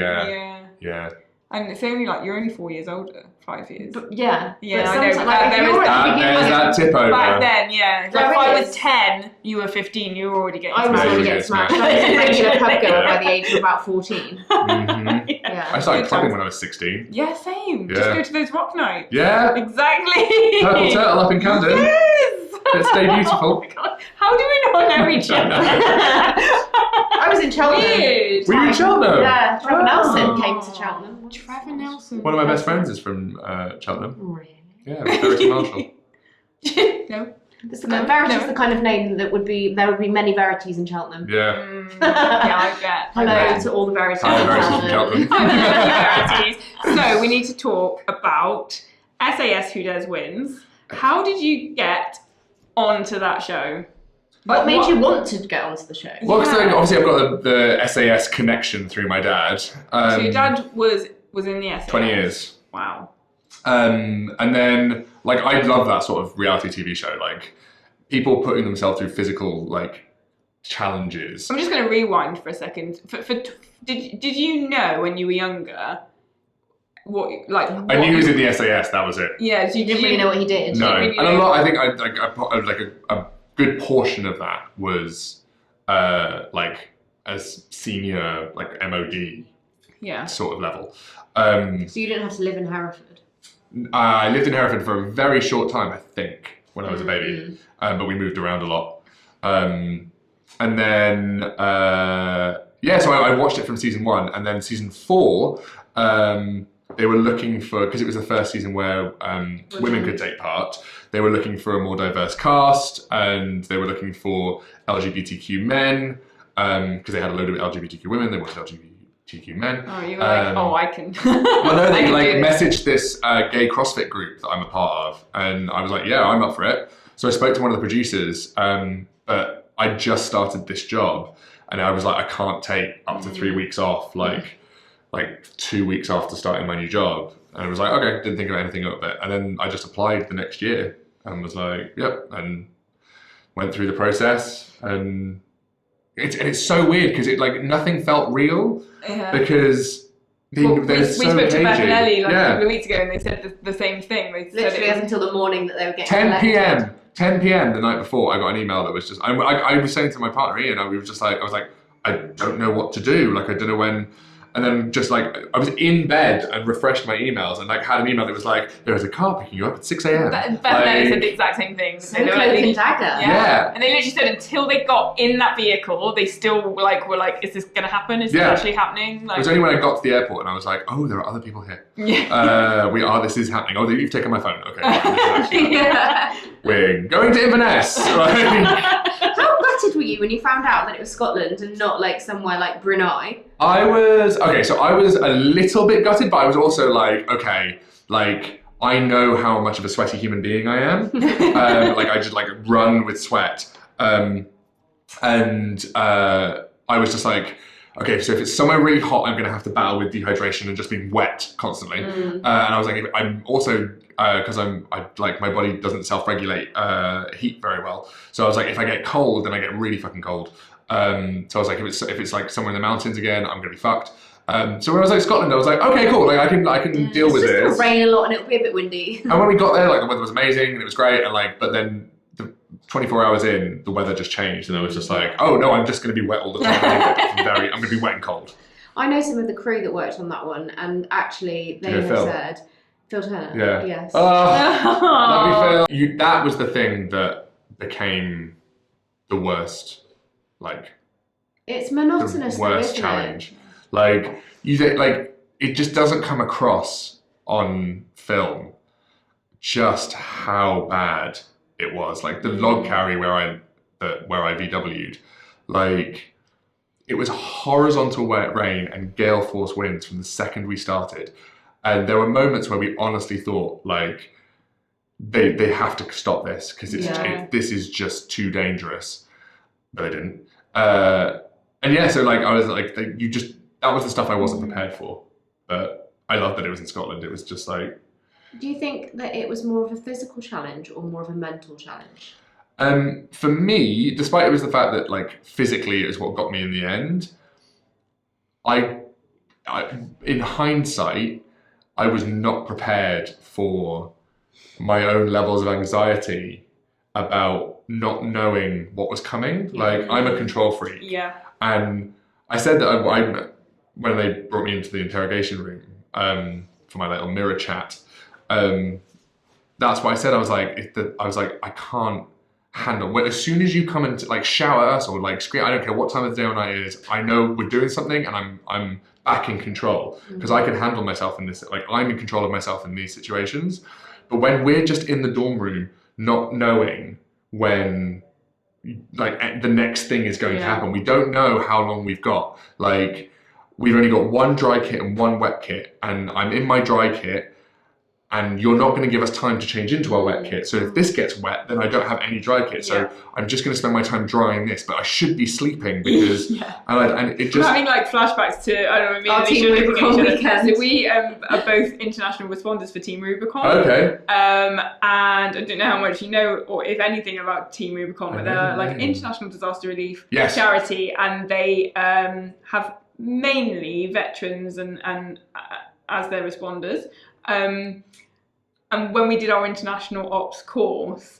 Yeah. And it's only like, you're only 4 years older, 5 years. But, yeah. Yeah, but I know, sometimes, but like, there if is you're at the that. beginning There's of that tip over. Back then, yeah. Like There if I is. was 10, you were 15, you were already getting I was smashed. already getting smashed. I was a regular pub girl by the age of about 14. Mhm. Yeah. I started clubbing when I was 16. Yeah, same. Yeah. Just go to those rock nights. Yeah. Exactly. Purple Turtle up in Camden. Yes. Let's stay beautiful. Oh my God. How do we not know each other? I was in Cheltenham. Weird. Were you in Cheltenham? Yeah, Trevor Nelson came to Cheltenham. Trevor Nelson. One of my best friends is from Cheltenham. Really? Yeah, Verity Marshall. No. Verity's the kind of name that there would be many Verities in Cheltenham. Yeah. Yeah, I get. Hello to all the Verities Hi, in Verities from Cheltenham. Cheltenham. So we need to talk about SAS Who Dares Wins. How did you get onto that show? What made you want to get onto the show? Well, because obviously I've got the SAS connection through my dad. So your dad was in the SAS? 20 years. Wow. And then, like, I love that sort of reality TV show. Like, people putting themselves through physical, like, challenges. I'm just going to rewind for a second. Did you know when you were younger I knew he was in the SAS, that was it. Yeah, You didn't really know what he did. No, really and a know. lot. I think a good portion of that was like a senior like MOD sort of level. So you didn't have to live in Hereford? I lived in Hereford for a very short time, I think, when I was a baby, but we moved around a lot. And then so I watched it from season 1, and then season 4. They were looking for, because it was the first season where women could take part, they were looking for a more diverse cast, and they were looking for LGBTQ men, because they had a load of LGBTQ women, they wanted LGBTQ men. Oh, you were like, I can. Well, no, they I can do messaged this gay CrossFit group that I'm a part of, and I was like, yeah, I'm up for it. So I spoke to one of the producers, but I just started this job, and I was like, I can't take up to 3 weeks off, like 2 weeks after starting my new job. And I was like, okay, didn't think of anything of it. And then I just applied the next year and was like, yep, and went through the process. And it's so weird because nothing felt real because we they're spoke so to Beth and cagey. Ellie a couple of weeks ago, and they said the same thing. They said Literally up until the morning that they were getting 10 collected. 10 p.m. the night before, I got an email that was just, I was saying to my partner Ian, I was like, I don't know what to do. Like, I don't know when. And then just like, I was in bed and refreshed my emails and like had an email that was like, there is a car picking you up at 6 a.m. Beth and Ellie said the exact same thing. So cloak and dagger. Yeah. And they literally said until they got in that vehicle, they still were like, is this going to happen? Is this actually happening? It was only when I got to the airport and I was like, oh, there are other people here. Yeah. This is happening. Oh, you've taken my phone. Okay. Fine, this is actually happening. We're going to Inverness. Right? How gutted were you when you found out that it was Scotland and not like somewhere like Brunei? I was a little bit gutted, but I was also like, okay, like I know how much of a sweaty human being I am. Like I just like run with sweat. I was just like, okay, so if it's somewhere really hot, I'm going to have to battle with dehydration and just being wet constantly. And I was like, I'm also, because like my body doesn't self-regulate heat very well. So I was like, if I get cold, then I get really fucking cold. So I was like, if it's like somewhere in the mountains again, I'm going to be fucked. So when I was like Scotland, I was like, okay, cool, like I can deal with this. It's just gonna rain a lot and it'll be a bit windy. And when we got there, like the weather was amazing and it was great, and like, but then 24 hours in, the weather just changed, and I was just like, oh no, I'm just going to be wet all the time. I'm going to be wet and cold. I know some of the crew that worked on that one, and actually they have said, Phil Turner. Yeah. Yes. Oh, love you, Phil. That was the thing that became the worst, like. It's monotonous. The worst challenge. Like it just doesn't come across on film just how bad it was. Like the log carry where I VW'd, like it was horizontal rain and gale force winds from the second we started, and there were moments where we honestly thought like they have to stop this because this is just too dangerous, but they didn't. And yeah, so like I was like, that was the stuff I wasn't prepared for, but I loved that it was in Scotland. It was just like. Do you think that it was more of a physical challenge or more of a mental challenge? For me, despite it was the fact that like physically it was what got me in the end, I in hindsight, I was not prepared for my own levels of anxiety about not knowing what was coming. Like I'm a control freak. Yeah. And I said that when they brought me into the interrogation room for my little mirror chat, that's what I said. I was like, I can't handle. As soon as you come and like shout at us or like scream, I don't care what time of the day or night it is. I know we're doing something, and I'm back in control because I can handle myself in this. Like I'm in control of myself in these situations. But when we're just in the dorm room, not knowing when like the next thing is going to happen, we don't know how long we've got. Like we've only got one dry kit and one wet kit, and I'm in my dry kit, and you're not going to give us time to change into our wet kit. So if this gets wet, then I don't have any dry kit. So I'm just going to spend my time drying this, but I should be sleeping because and it just. I'm having like flashbacks to I don't know, our Team Rubicon weekend. So we are both international responders for Team Rubicon. Okay. And I don't know how much you know or if anything about Team Rubicon, but they're like international disaster relief charity, and they have mainly veterans and as their responders. And when we did our international ops course,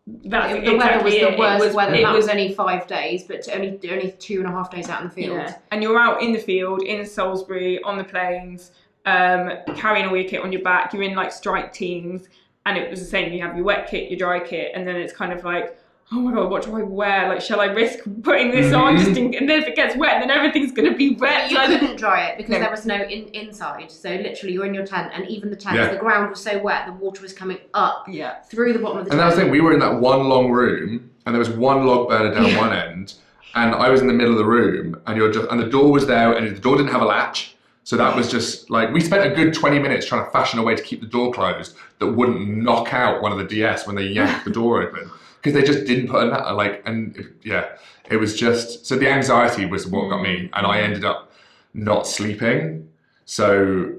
the weather was the worst weather. That was only 5 days, but only 2.5 days out in the field. Yeah. And you're out in the field, in Salisbury, on the plains, carrying all your kit on your back. You're in like strike teams, and it was the same. You have your wet kit, your dry kit, and then it's kind of like, oh my god, what do I wear? Like, shall I risk putting this on? And then if it gets wet, then everything's going to be wet. You couldn't dry it because there was no inside. So literally, you're in your tent, and even the tent, the ground was so wet, the water was coming up through the bottom of the tent. And that's the thing, we were in that one long room, and there was one log burner down one end, and I was in the middle of the room, and and the door was there, and the door didn't have a latch. So that was just like, we spent a good 20 minutes trying to fashion a way to keep the door closed that wouldn't knock out one of the DS when they yanked the door open. Because they just didn't put it was just, so the anxiety was what got me, and I ended up not sleeping. So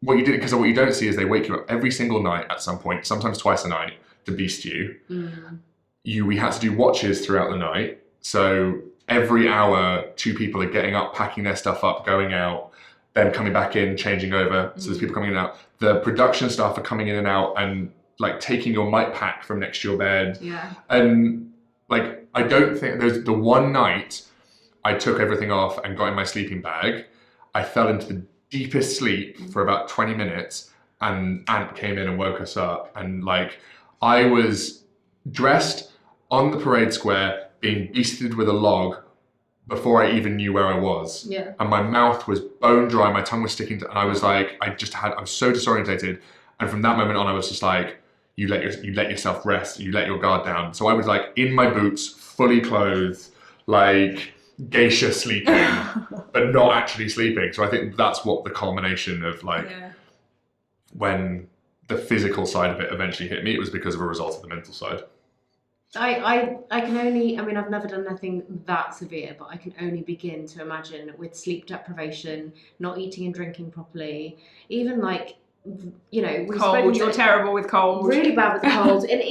what you don't see is they wake you up every single night at some point, sometimes twice a night, to beast you. We had to do watches throughout the night. So every hour, 2 people are getting up, packing their stuff up, going out, then coming back in, changing over. So there's people coming in and out. The production staff are coming in and out and like taking your mic pack from next to your bed. Yeah. And like, I don't think there's the one night I took everything off and got in my sleeping bag. I fell into the deepest sleep for about 20 minutes, and Ant came in and woke us up. And like, I was dressed on the parade square, being beasted with a log before I even knew where I was. Yeah. And my mouth was bone dry, my tongue was sticking to, and I was like, I was so disorientated. And from that moment on, I was just like, you let yourself rest, you let your guard down. So I was like in my boots, fully clothed, like geisha sleeping, but not actually sleeping. So I think that's what the culmination of like when the physical side of it eventually hit me, it was because of a result of the mental side. I can only, I mean, I've never done anything that severe, but I can only begin to imagine with sleep deprivation, not eating and drinking properly, even like, you know, cold, you're terrible with cold. Really bad with the cold, and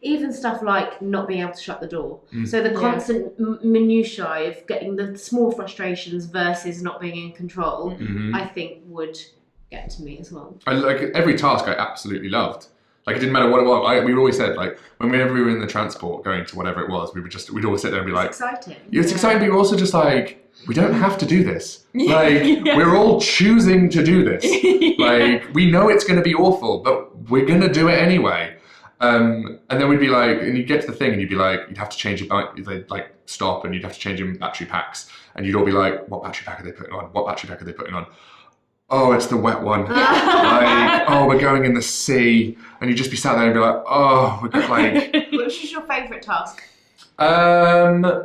even stuff like not being able to shut the door. So the constant minutiae of getting the small frustrations versus not being in control, I think would get to me as well. I like every task I absolutely loved. Like it didn't matter what it was. We always said like whenever we were in the transport going to whatever it was, we'd always sit there and be like, exciting. Yeah, it's exciting, but you're also just like, we don't have to do this. Like we're all choosing to do this. Like we know it's going to be awful, but we're going to do it anyway. And then we'd be like, and you'd get to the thing and you'd be like, you'd have to change your bike. They'd like stop and you'd have to change your battery packs, and you'd all be like, what battery pack are they putting on? What battery pack are they putting on? Oh, it's the wet one. Like, oh, we're going in the sea. And you'd just be sat there and be like, oh, we're good, like. Which is your favourite task? I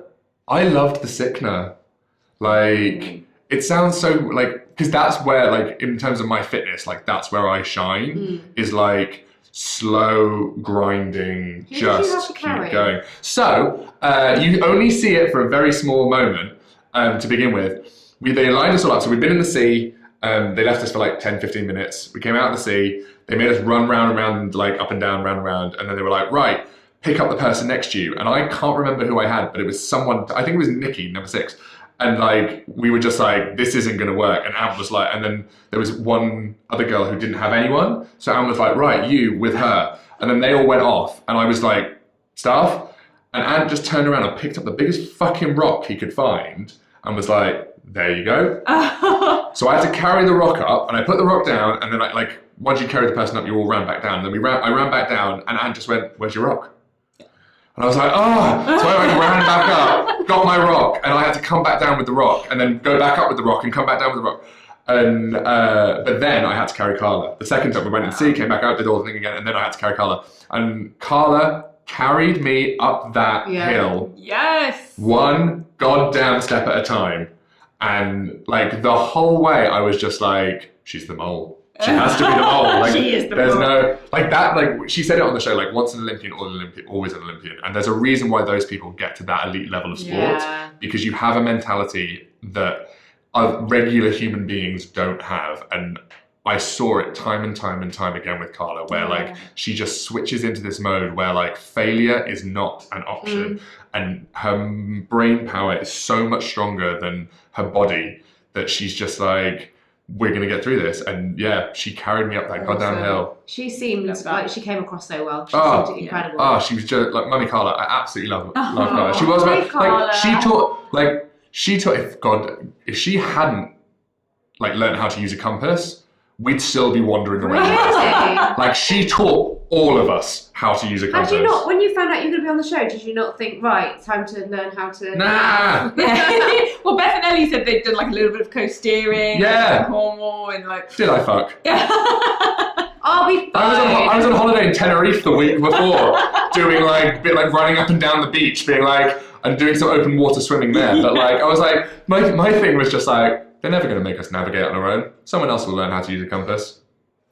loved the Sickener. Like, it sounds so, like, because that's where, like, in terms of my fitness, like, that's where I shine, is like slow grinding, just keep going. So, you only see it for a very small moment to begin with. They lined us all up. So we'd been in the sea. They left us for like 10, 15 minutes. We came out of the sea. They made us run round and round, like up and down, round and round. And then they were like, right, pick up the person next to you. And I can't remember who I had, but it was someone, I think it was Nikki, number 6. And like, we were just like, this isn't going to work. And Ant was like, and then there was one other girl who didn't have anyone. So Ant was like, right, you with her. And then they all went off. And I was like, staff? And Ant just turned around and picked up the biggest fucking rock he could find and was like, there you go. So I had to carry the rock up, and I put the rock down, and then like once you carry the person up, you all ran back down. And then I ran back down, and Anne just went, "Where's your rock?" And I was like, "Oh!" So I ran back up, got my rock, and I had to come back down with the rock, and then go back up with the rock, and come back down with the rock. And but then I had to carry Carla. The second time we went in the sea, came back out, did all the thing again, and then I had to carry Carla. And Carla carried me up that hill. Yes. One goddamn step at a time. And like the whole way I was just like, she's the mole. She has to be the mole. Like, she is the there's mole. No, like that, like she said it on the show, like once an Olympian, always an Olympian. And there's a reason why those people get to that elite level of sport, because you have a mentality that regular human beings don't have. And I saw it time and time and time again with Carla, where like she just switches into this mode where like failure is not an option, and her brain power is so much stronger than her body that she's just like, we're gonna get through this. And yeah, she carried me up that goddamn hill. She seemed like she came across so well. She seemed incredible. Oh, she was just like Mummy Carla. I absolutely love Carla. She was like she taught. If she hadn't like learned how to use a compass, we'd still be wandering around. Really? Like she taught all of us how to use a compass. Had you not, when you found out you were going to be on the show, did you not think, right, time to learn how to... Nah. Well, Beth and Ellie said they'd done like a little bit of co-steering. Yeah. In Cornwall and like... Did I fuck? Yeah. I'll be fine. I was on holiday in Tenerife the week before, doing like a bit like running up and down the beach, being like, and doing some open water swimming there. But like, I was like, my thing was just like, they're never going to make us navigate on our own. Someone else will learn how to use a compass.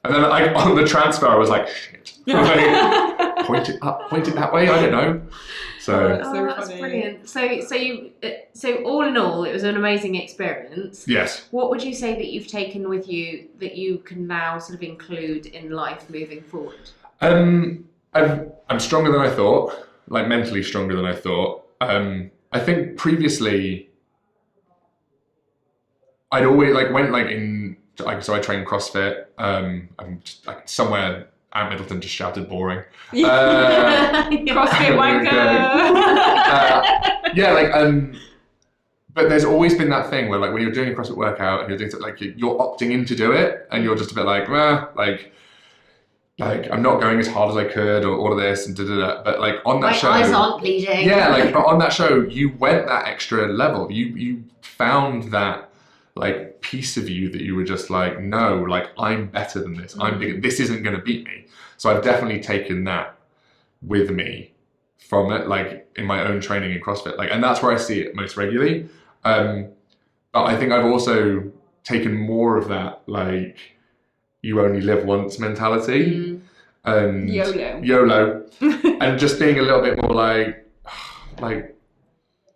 And then like, on the transfer, I was like, shit. Like, point it up, point it that way, I don't know. So that's brilliant. So all in all, it was an amazing experience. Yes. What would you say that you've taken with you that you can now sort of include in life moving forward? I'm stronger than I thought, like mentally stronger than I thought. I think previously, I'd always like went like in, like, so I train CrossFit. I'm just, like somewhere at Middleton just shouted boring. CrossFit wanker. Yeah, like but there's always been that thing where like when you're doing a CrossFit workout and you're doing like you're opting in to do it, and you're just a bit like, like I'm not going as hard as I could, or all of this and da. But like on that show, my eyes aren't bleeding. Yeah, like but on that show, you went that extra level. You found that like piece of you that you were just like, no, like I'm better than this. I'm bigger. This isn't going to beat me. So I've definitely taken that with me from it, like in my own training in CrossFit, like, and that's where I see it most regularly. But I think I've also taken more of that, like, you only live once mentality, and YOLO, and just being a little bit more like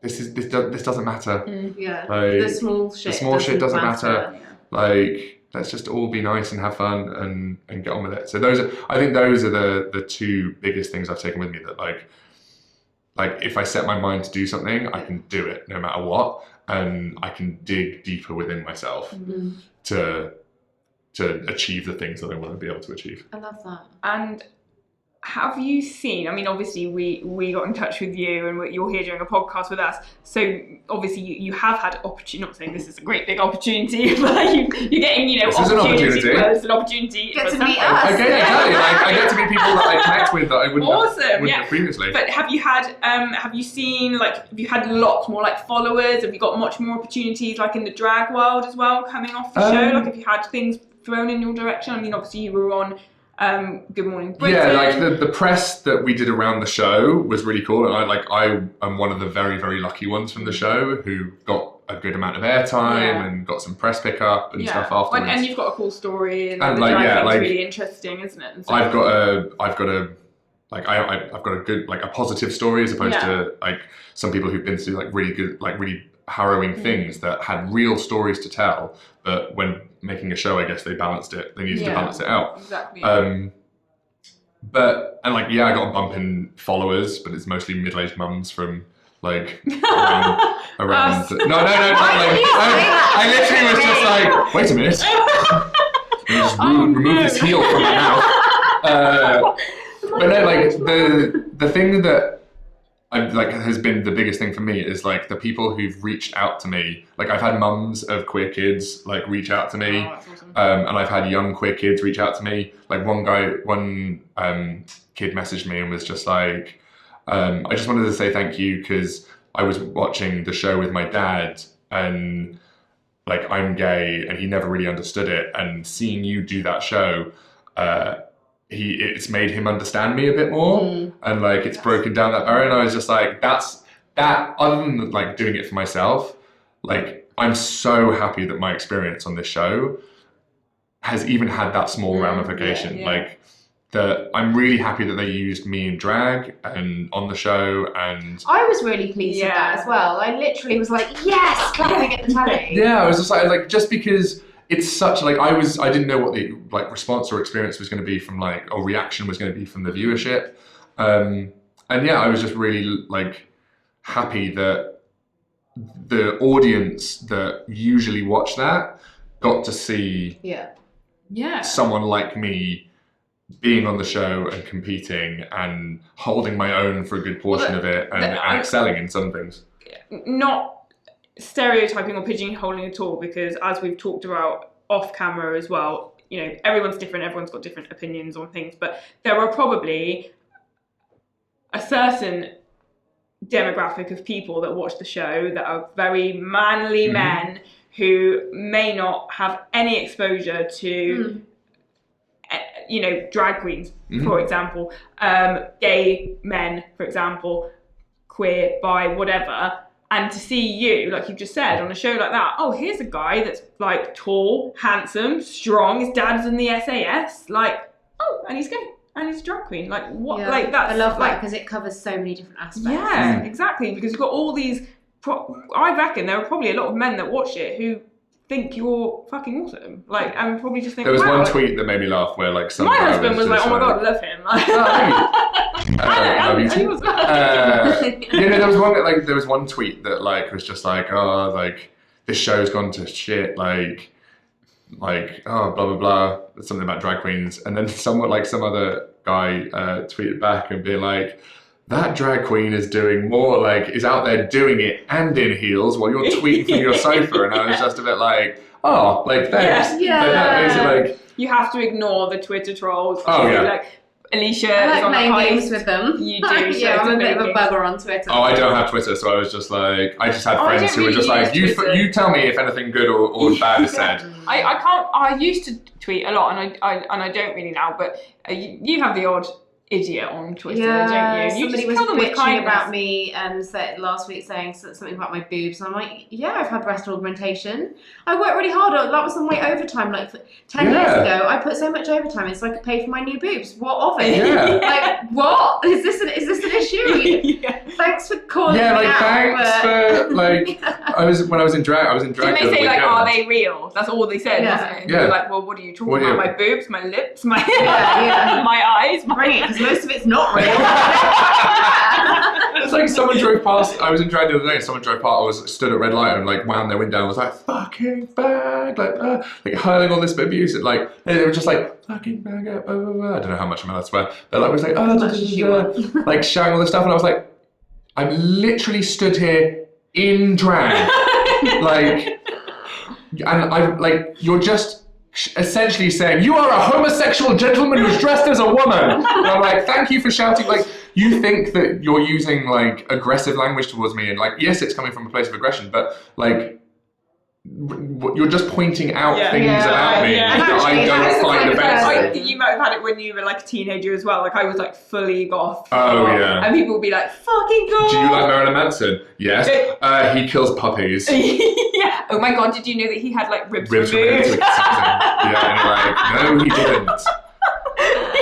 this doesn't matter. Yeah, like, the small shit doesn't matter. Like, let's just all be nice and have fun and get on with it. So I think those are the two biggest things I've taken with me, that like if I set my mind to do something, I can do it no matter what, and I can dig deeper within myself to achieve the things that I want to be able to achieve. I love that. And have you seen, I mean, obviously we got in touch with you and you're here doing a podcast with us. So obviously you have had opportunity, not saying this is a great big opportunity, but you're getting, you know, this is an opportunity. Well, it's an opportunity. Get to meet us. I get to meet people that I connect with that I wouldn't have previously. But have you seen, like, have you had lots more like followers? Have you got much more opportunities like in the drag world as well coming off the show? Like, have you had things thrown in your direction? I mean, obviously you were on Good Morning Britain. Yeah, like the press that we did around the show was really cool, and I am one of the very, very lucky ones from the show who got a good amount of airtime and got some press pickup and stuff afterwards. And you've got a cool story, and the like, drag thing's really interesting, isn't it? And so I've got a good, like, a positive story, as opposed to like some people who've been through like really harrowing things that had real stories to tell, but when making a show, I guess they needed to balance it out. Exactly. I got a bump in followers, but it's mostly middle-aged mums from like around I literally was just like, wait a minute, let me just remove this heel from my mouth. But no, like the thing that has been the biggest thing for me is like the people who've reached out to me. Like, I've had mums of queer kids like reach out to me, that's awesome. And I've had young queer kids reach out to me. Like, one kid messaged me and was just like, I just wanted to say thank you because I was watching the show with my dad, and like, I'm gay and he never really understood it, and seeing you do that show, it's made him understand me a bit more, and like, it's broken down that barrier. And I was just like, that other than like doing it for myself, like, I'm so happy that my experience on this show has even had that small ramification. Like, that I'm really happy that they used me in drag and on the show, and I was really pleased with that as well. I literally was like, yes, clapping at the telly. Yeah, I was just like just because it's such like, I didn't know what the like response or experience was going to be from like, or reaction was going to be from the viewership, and yeah, I was just really like happy that the audience that usually watch that got to see someone like me being on the show and competing and holding my own for a good portion of it, and excelling in some things. Not stereotyping or pigeonholing at all, because as we've talked about off camera as well, you know, everyone's different, everyone's got different opinions on things, but there are probably a certain demographic of people that watch the show that are very manly men who may not have any exposure to you know, drag queens, for example, gay men, for example, queer, bi, whatever. And to see you, like you just said, on a show like that, oh, here's a guy that's like tall, handsome, strong, his dad's in the SAS, like, oh, and he's gay, and he's a drag queen. Like, what? Yeah, like, that's, I love that, because it covers so many different aspects. Yeah, exactly, because you've got all these, I reckon there are probably a lot of men that watch it who think you're fucking awesome, like, and probably just think. There was wow, one tweet that made me laugh where like some my husband was like, oh my god, I love him. Like, love you too. You know, there was one tweet that like was just like, oh, like, this show's gone to shit, like oh, blah blah blah, something about drag queens, and then some other guy tweeted back and being like, that drag queen is doing more, like, is out there doing it and in heels while you're tweeting from your sofa. And I was just a bit like, oh, like, thanks. Yeah. Like, you have to ignore the Twitter trolls. Oh, yeah. Like, Alicia I is like on playing a games heist. with them. You do. so Yeah, it's I'm a bit of a amazing. bugger on Twitter. Oh, I don't have Twitter, so I was just like, I just had I friends don't who were just really like, use Twitter. you tell me if anything good or bad is said. I can't. I used to tweet a lot, and I don't really now. But you have the odd idiot on Twitter, don't you? You somebody just was kill them with bitching kindness. about me last week saying something about my boobs, and I'm like, yeah, I've had breast augmentation. I worked really hard on that. Was on my overtime, like 10 years ago. I put so much overtime in so I could pay for my new boobs. What of it? Yeah. Like, what is this an issue? Thanks for calling me out. Thanks for like. When I was in drag. Didn't they say like, are they real? That's all they said, wasn't it? And you were like, well, what are you talking about? My boobs, my lips, my my eyes. Bring it, because most of it's not real. It's like someone drove past. I was in drag the other day. Someone drove past. I was stood at red light and like wound their window and was like, "Fucking bag!" Like hurling all this abuse. And like they were just like, "Fucking bag up." Blah, blah, blah. I don't know how much I'm allowed to swear. But like was like, like shouting all this stuff, and I was like, I'm literally stood here in drag, like, and I'm like, you're just essentially saying you are a homosexual gentleman who's dressed as a woman. And I'm like, thank you for shouting. Like, you think that you're using like aggressive language towards me, and like, yes, it's coming from a place of aggression, but like, you're just pointing out things about me that I don't find offensive. You might have had it when you were like a teenager as well. Like I was like fully goth. Oh yeah. And people would be like, "Fucking god." Do you like Marilyn Manson? Yes. He kills puppies. Yeah. Oh my god, did you know that he had like ribs removed? Yeah, and you're like, no, he didn't.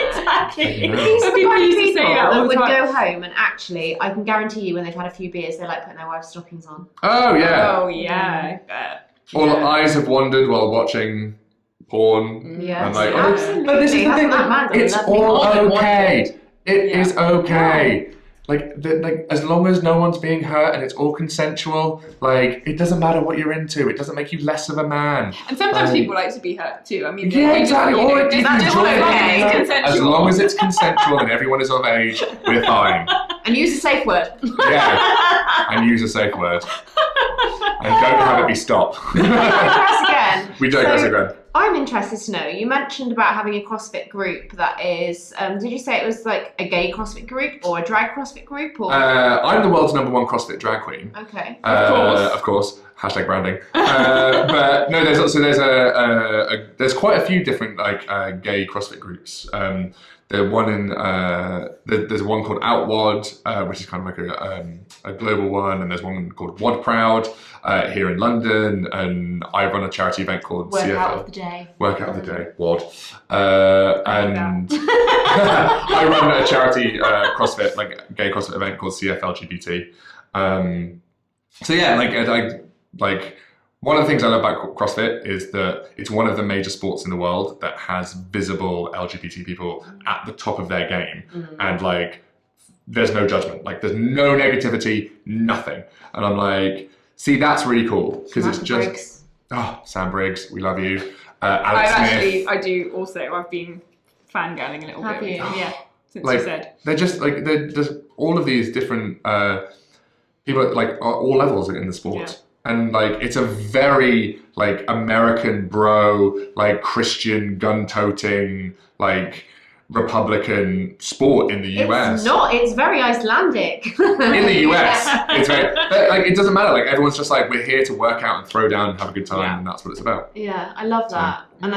Exactly. These are the People kind of used to people say that all that the would time. go home and actually, I can guarantee you when they've had a few beers, they like putting their wife's stockings on. Oh yeah. Oh yeah. I bet. Or eyes have wandered while watching porn. Yes, And like, absolutely. but this is the That's thing. not Like, bad, it's that's all more than one okay. thing. It is okay. Like as long as no one's being hurt and it's all consensual, like it doesn't matter what you're into. It doesn't make you less of a man. And sometimes people like to be hurt too. I mean, Yeah, exactly. You know, Or if you that's just enjoy okay. it, It's as consensual. long as it's consensual and everyone is of age, we're fine. And use a safe word. Yeah, and use a safe word. And don't have it be stop. We digress again. We digress again. I'm interested to know, you mentioned about having a CrossFit group that is, did you say it was like a gay CrossFit group or a drag CrossFit group? Or? I'm the world's #1 CrossFit Drag Queen. Okay. Of course. Hashtag branding. But no, there's quite a few different like gay CrossFit groups. There's one called Outwad, which is kind of like a global one, and there's one called Wad Proud here in London, and I run a charity event called Workout of the Day. Workout of the Day, Wad. And I run a charity CrossFit, like gay CrossFit event called CF LGBT. So yeah, like one of the things I love about CrossFit is that it's one of the major sports in the world that has visible LGBT people at the top of their game. And like, there's no judgment, like there's no negativity, nothing. And I'm like, see, that's really cool. Because it's just, Briggs. Sam Briggs, we love you. Alex Smith. I do also. I've been fangirling a little Have bit. you? Yeah, since Like, you said. they're just like, there's all of these different people at like all levels in the sport. Yeah. And like, it's a very like American bro, like Christian gun-toting, like Republican sport in the US. It's not, it's very Icelandic. In the US, it's very, but, like, it doesn't matter. Like, everyone's just like, we're here to work out and throw down and have a good time, and that's what it's about. Yeah, I love that. And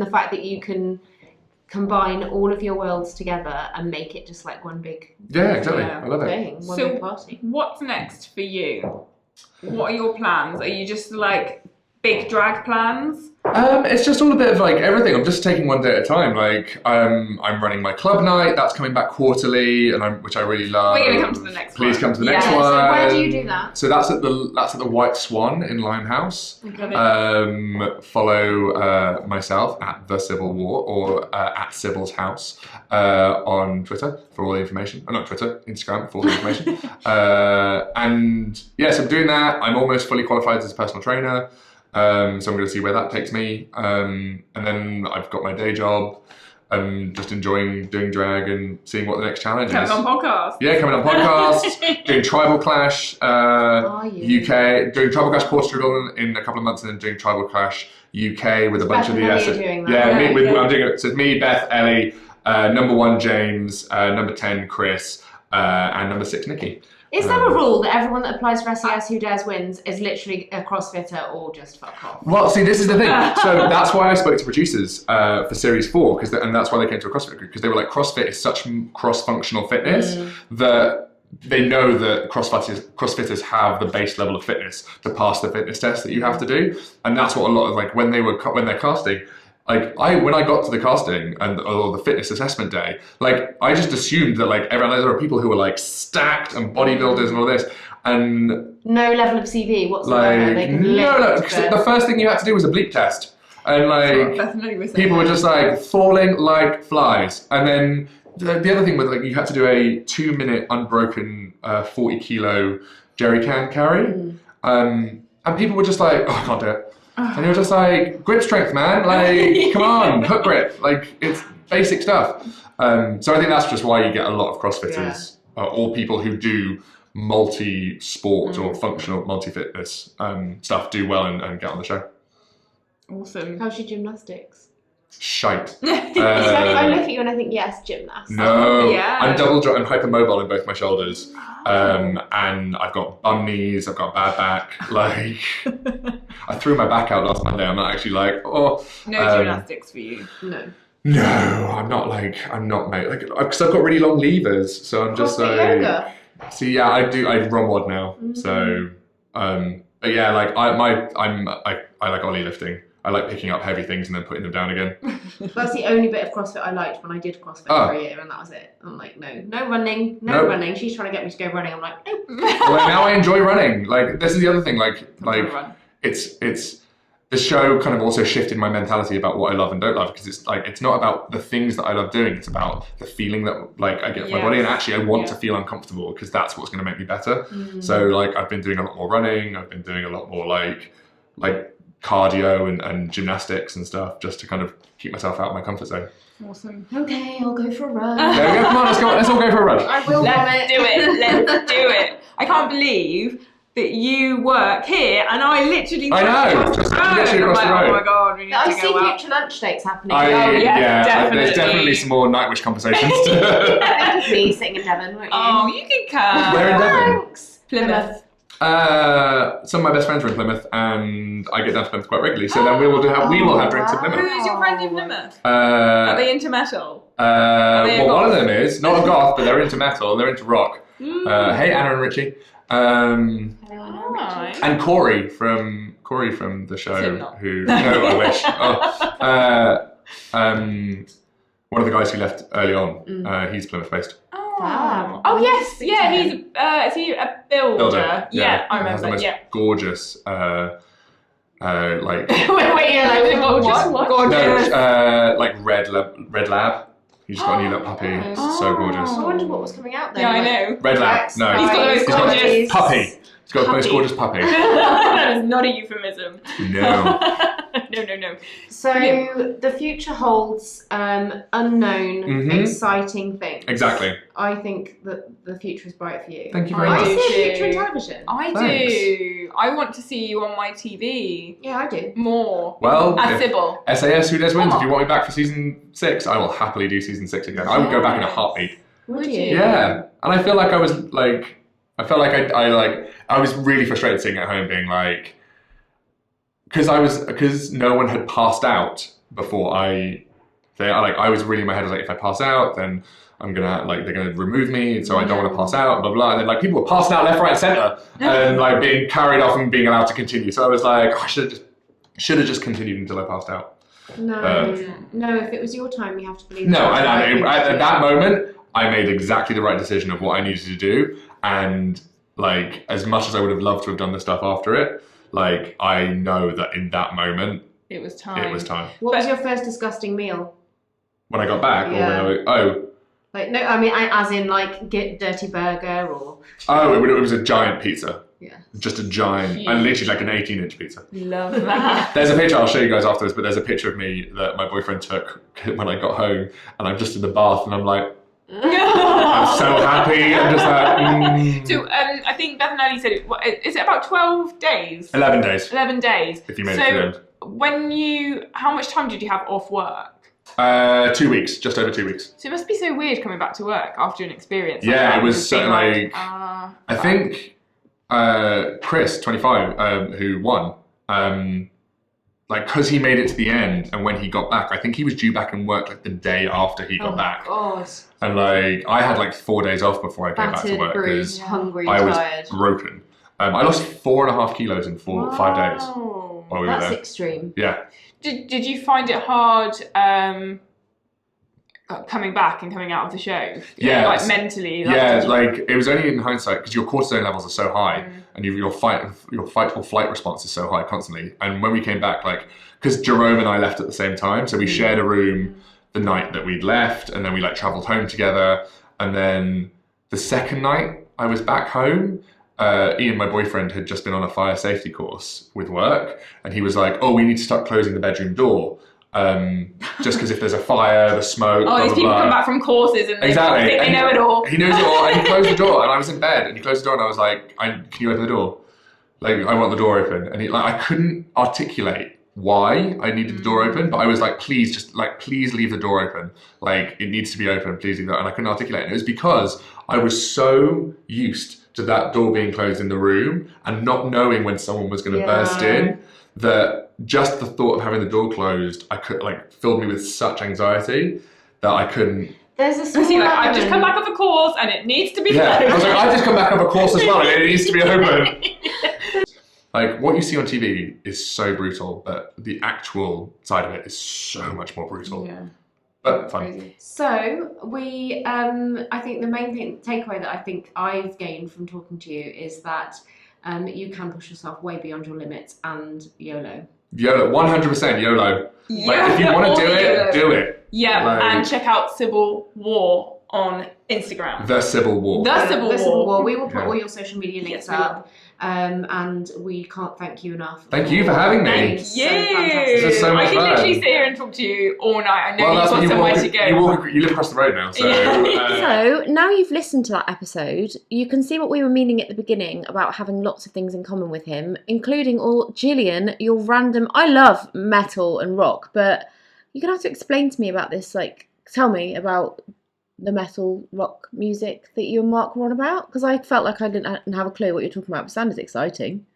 the fact that you can combine all of your worlds together and make it just like one big Yeah, exactly. Yeah. I love it. thing, one So- big party. What's next for you? What are your plans? Are you just like big drag plans? It's just all a bit of like everything. I'm just taking one day at a time. Like I'm running my club night. That's coming back quarterly, and which I really love. We're gonna come to the next one. Please come to the next Yeah, one. so where do you do that? So that's at the White Swan in Limehouse. Follow myself at the Cybil War or at Cybil's House on Twitter for all the information. Not Twitter, Instagram for all the information. And yes, I'm doing that. I'm almost fully qualified as a personal trainer. So I'm going to see where that takes me. And then I've got my day job. I'm just enjoying doing drag and seeing what the next challenge Coming is. on podcast. Yeah, coming on podcasts, doing Tribal Clash UK, doing Tribal Clash Portugal in a couple of months, and then doing Tribal Clash UK with a bunch of the Beth and Ellie are doing that. Yeah, Yeah. I'm doing it. So it's me, Beth, Ellie, Number 1, James. Number 10, Chris. And number 6, Nikki. Is there a rule that everyone that applies for SAS Who Dares Wins is literally a CrossFitter or just fuck off? Well, see, this is the thing. So that's why I spoke to producers for Series 4, and that's why they came to a CrossFit group, because they were like, CrossFit is such cross-functional fitness that they know that CrossFitters have the base level of fitness to pass the fitness test that you have to do. And that's what a lot of, like, when they're casting, like, when I got to the casting or the fitness assessment day, like, I just assumed that, like, there are people who are, like, stacked and bodybuilders and all this, and no level of CV like, whatsoever. They can the first thing you had to do was a bleep test, and like, people were just like falling like flies. And then the other thing was, like, you had to do a 2-minute unbroken 40-kilo jerry can carry, and people were just like, oh, I can't do it. And you're just like, grip strength, man. Like, come on, hook grip. Like, it's basic stuff. So I think that's just why you get a lot of CrossFitters or people who do multi-sport or functional multi-fitness stuff do well and get on the show. Awesome. How's your gymnastics? Shite. I look at you and I think, yes, gymnast. No, I'm I'm hypermobile in both my shoulders, and I've got bum knees. I've got bad back. Like, I threw my back out last Monday. I'm not actually like, oh. No gymnastics for you. No, I'm not mate. Like, because I've got really long levers, so I'm just like. Yoga. See, yeah, I ROMWOD now. So, but yeah, like I like Ollie lifting. I like picking up heavy things and then putting them down again. That's the only bit of CrossFit I liked when I did CrossFit for a year, and that was it. I'm like, no running, no running. She's trying to get me to go running. I'm like, nope. Well, now I enjoy running. Like, this is the other thing. Like it's the show kind of also shifted my mentality about what I love and don't love, because it's like, it's not about the things that I love doing. It's about the feeling that, like, I get from my body, and actually I want to feel uncomfortable, because that's what's going to make me better. So, like, I've been doing a lot more running. I've been doing a lot more like cardio and gymnastics and stuff, just to kind of keep myself out of my comfort zone. Awesome. Okay, I'll go for a run. There we go. Come on, let's all go for a run. I will Let's do it. I can't believe that you work here, and I literally I know, just literally across the road. Oh my god, we need I to see go out. future lunch dates happening. Definitely. There's definitely some more Nightwish conversations. Me sitting in Devon, won't you? Oh, you can come. Where in Devon? Thanks. Plymouth. Some of my best friends are in Plymouth, and I get down to Plymouth quite regularly. So then we will have drinks in Plymouth. Who's your friend in Plymouth? Are they into metal? Well, one of them is not a goth, but they're into metal. They're into rock. Hey, Anna and Richie. And Corey from the show. Who? No, I wish. One of the guys who left early on. He's Plymouth based. Oh yes, yeah. He's is he a builder? Yeah, I remember. Has the most gorgeous, like. Wait, what? Gorgeous. No, like red lab. He's just got a new little puppy. It's so gorgeous. I wonder what was coming out there. Yeah, I know. Red lab. No, He's got the most gorgeous puppy. He's got the most gorgeous puppy. That is not a euphemism. No. No. So the future holds unknown, exciting things. Exactly. I think that the future is bright for you. Thank you very I much. see a future in television. I Thanks. do. I want to see you on my TV. Yeah, I do. More. Well, as Cybil. SAS Who Dares Wins. If you want me back for season 6, I will happily do season 6 again. I would go back in a heartbeat. Would you? Yeah, and I feel like I was like, I was really frustrated sitting at home being like, because no one had passed out before I was really in my head, I was like, if I pass out, then I'm gonna, like, they're gonna remove me, so I don't want to pass out, blah blah. And then, like, people were passing out left, right, and centre, and like being carried off and being allowed to continue. So I was like, I should have just continued until I passed out. No, if it was your time, you have to believe. No, at that moment, I made exactly the right decision of what I needed to do, and like, as much as I would have loved to have done the stuff after it, like, I know that in that moment, it was time. What was your first disgusting meal? When I got back, Yeah. or when I Like, no, I mean, as in, like, get dirty burger or. it was a giant pizza. Yeah. Just a giant, and literally like an 18-inch pizza. Love that. There's a picture, I'll show you guys afterwards, but there's a picture of me that my boyfriend took when I got home, and I'm just in the bath, and I'm like, I'm so happy. I'm just like, So I think Beth and Ali said is it about 12 days? 11 days. 11 days. If you made it to the end. How much time did you have off work? 2 weeks, just over 2 weeks. So it must be so weird coming back to work after an experience. Like Yeah, that, it was just so being like, I think Chris, 25, who won, like, because he made it to the end, and when he got back, I think he was due back in work like the day after he got back. God. And like, I had like 4 days off before I came back to work because hungry, I was tired. broken. I lost 4.5 kilos in 5 days while we were That's there. extreme. Yeah. Did you find it hard coming back and coming out of the show? Yeah. Like mentally? Like it was only in hindsight because your cortisone levels are so high and your fight or flight response is so high constantly. And when we came back, like, because Jerome and I left at the same time, so we shared a room the night that we'd left, and then we like travelled home together. And then the second night I was back home, Ian, my boyfriend, had just been on a fire safety course with work, and he was like, "Oh, we need to start closing the bedroom door, just because if there's a fire, the smoke." Oh, these people come back from courses and they think they know it all. He knows it all, and he closed the door, and I was in bed, and he closed the door, and I was like, "Can you open the door? Like, I want the door open." And I couldn't articulate why I needed the door open, but I was like, please leave the door open. Like, it needs to be open, please leave that. And I couldn't articulate it. And it was because I was so used to that door being closed in the room and not knowing when someone was going to burst in, that just the thought of having the door closed, filled me with such anxiety that I couldn't. There's a small I've just come back off a course and it needs to be closed. I was like, I've just come back off a course as well and it needs to be open. Like, what you see on TV is so brutal, but the actual side of it is so much more brutal. Yeah. But fun. So we, I think the main takeaway that I think I've gained from talking to you is that you can push yourself way beyond your limits, and YOLO. YOLO, 100% YOLO. Yeah. Like, if you want to do it, do it. Yeah, Like, and check out Cybil War on Instagram. The Cybil War. The Cybil War. We will put all your social media links up. And we can't thank you enough. Thank you for having me. Thank you. So fantastic. This is so much I could fun. literally sit here and talk to you all night. I know you've got what somewhere to go. You live across the road now, so. So now you've listened to that episode, you can see what we were meaning at the beginning about having lots of things in common with him, including Gillian, your random. I love metal and rock, but you're gonna have to explain to me about this. Like, tell me about the metal rock music that you and Mark were on about, because I felt like I didn't have a clue what you're talking about. It sounded exciting.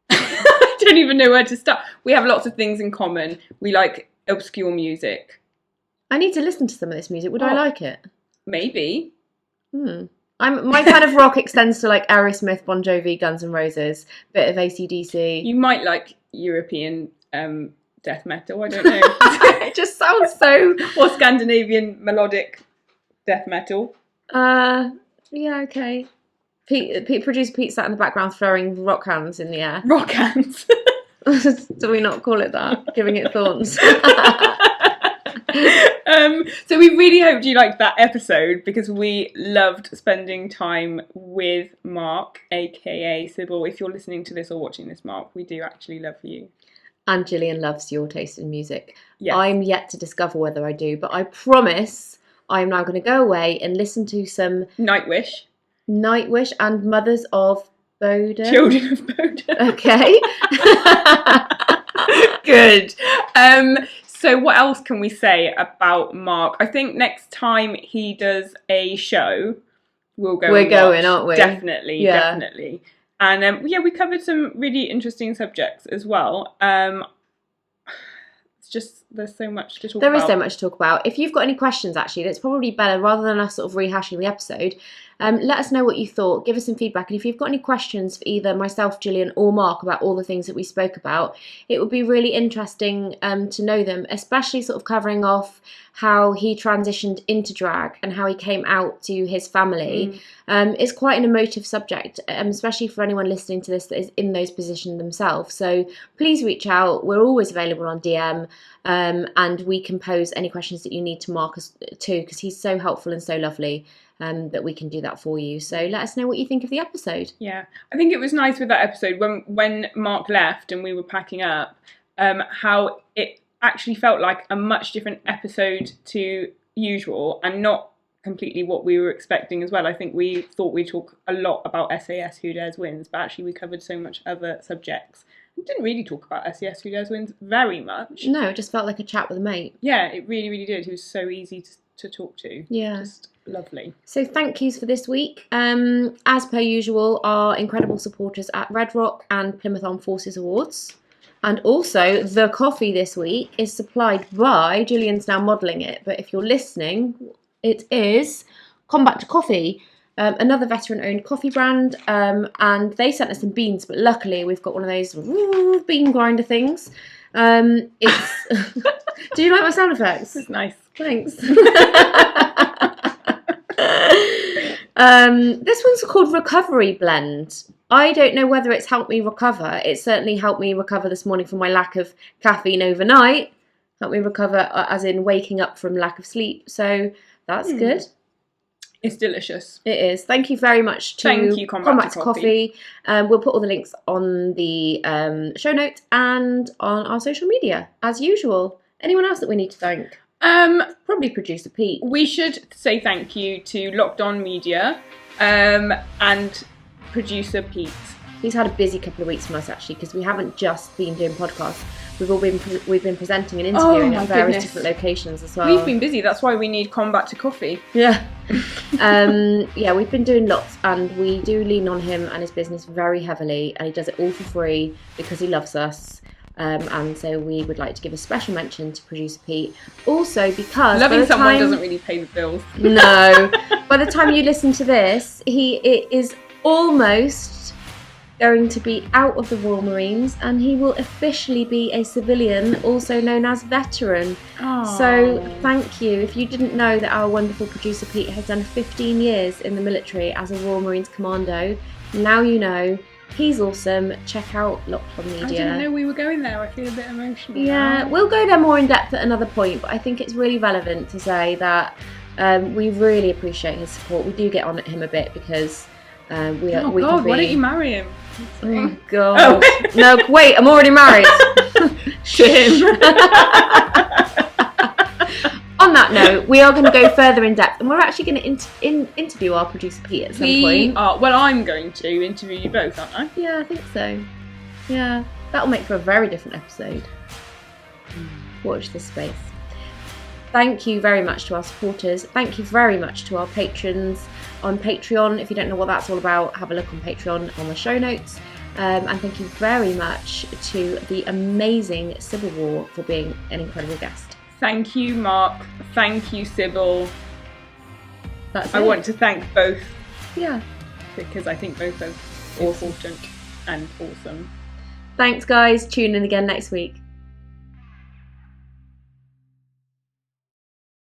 I don't even know where to start. We have lots of things in common. We like obscure music. I need to listen to some of this music. Would I like it? Maybe. My kind of rock extends to like Aerosmith, Bon Jovi, Guns N' Roses, bit of AC/DC. You might like European death metal. I don't know. It just sounds so. Or Scandinavian melodic death metal. Yeah, okay. Producer Pete sat in the background throwing rock hands in the air. Rock hands. Do we not call it that? Giving it thorns. So we really hoped you liked that episode because we loved spending time with Mark, aka Cybil. If you're listening to this or watching this, Mark, we do actually love you. And Gillian loves your taste in music. Yes. I'm yet to discover whether I do, but I promise I'm now going to go away and listen to some Nightwish and Mothers of Bodom. Children of Bodom. Okay. Good. So what else can we say about Mark? I think next time he does a show, we're going, aren't we? Definitely, Yeah. definitely. And we covered some really interesting subjects as well. It's just there's so much to talk about. There is so much to talk about. If you've got any questions, actually, that's probably better rather than us sort of rehashing the episode. Let us know what you thought. Give us some feedback. And if you've got any questions for either myself, Gillian, or Mark about all the things that we spoke about, it would be really interesting to know them, especially sort of covering off how he transitioned into drag and how he came out to his family. It's quite an emotive subject, especially for anyone listening to this that is in those positions themselves. So please reach out. We're always available on DM. And we can pose any questions that you need to Marcus too, because he's so helpful and so lovely that we can do that for you. So let us know what you think of the episode. Yeah, I think it was nice with that episode when Mark left and we were packing up, how it actually felt like a much different episode to usual and not completely what we were expecting as well. I think we thought we'd talk a lot about SAS Who Dares Wins, but actually we covered so much other subjects We didn't really talk about SAS Who Dares Wins very much. No, it just felt like a chat with a mate. Yeah, it really, really did. He was so easy to talk to. Yeah. Just lovely. So thank yous for this week. As per usual, our incredible supporters at Red Rock and Plymouth Armed Forces Awards. And also, the coffee this week is supplied by, Julian's now modelling it, but if you're listening, it is Combat to Coffee, another veteran-owned coffee brand, and they sent us some beans, but luckily we've got one of those bean grinder things. It's Do you like my sound effects? It's nice. Thanks. This one's called Recovery Blend. I don't know whether it's helped me recover. It certainly helped me recover this morning from my lack of caffeine overnight. Helped me recover as in waking up from lack of sleep. So that's good. It's delicious. It is. Thank you very much to Thank you, Combat to Coffee. We'll put all the links on the show notes and on our social media, as usual. Anyone else that we need to thank? Probably producer Pete. We should say thank you to Locked On Media and producer Pete. He's had a busy couple of weeks from us actually, because we haven't just been doing podcasts. We've been presenting and interviewing at various different locations as well. We've been busy. That's why we need Combat to Coffee. Yeah. Yeah, we've been doing lots, and we do lean on him and his business very heavily, and he does it all for free because he loves us. And so we would like to give a special mention to producer Pete. Also because loving someone doesn't really pay the bills. No. By the time you listen to this, it is almost going to be out of the Royal Marines, and he will officially be a civilian, also known as veteran. Aww. So thank you. If you didn't know that our wonderful producer Pete has done 15 years in the military as a Royal Marines commando, now you know. He's awesome. Check out Locked On Media. I didn't know we were going there. I feel a bit emotional. Yeah, now. We'll go there more in depth at another point, but I think it's really relevant to say that we really appreciate his support. We do get on at him a bit because we God, can be... why don't you marry him? Oh God! Oh. No, wait, I'm already married. Shit. On that note, we are going to go further in depth, and we're actually going to interview our producer Pete at some point. Well, I'm going to interview you both, aren't I? Yeah, I think so. Yeah, that'll make for a very different episode. Watch this space. Thank you very much to our supporters. Thank you very much to our patrons on Patreon. If you don't know what that's all about, have a look on Patreon on the show notes. And thank you very much to the amazing Cybil War for being an incredible guest. Thank you, Mark. Thank you, Cybil. That's I it. want to thank both. Yeah. Because I think both are important and awesome. Thanks, guys. Tune in again next week.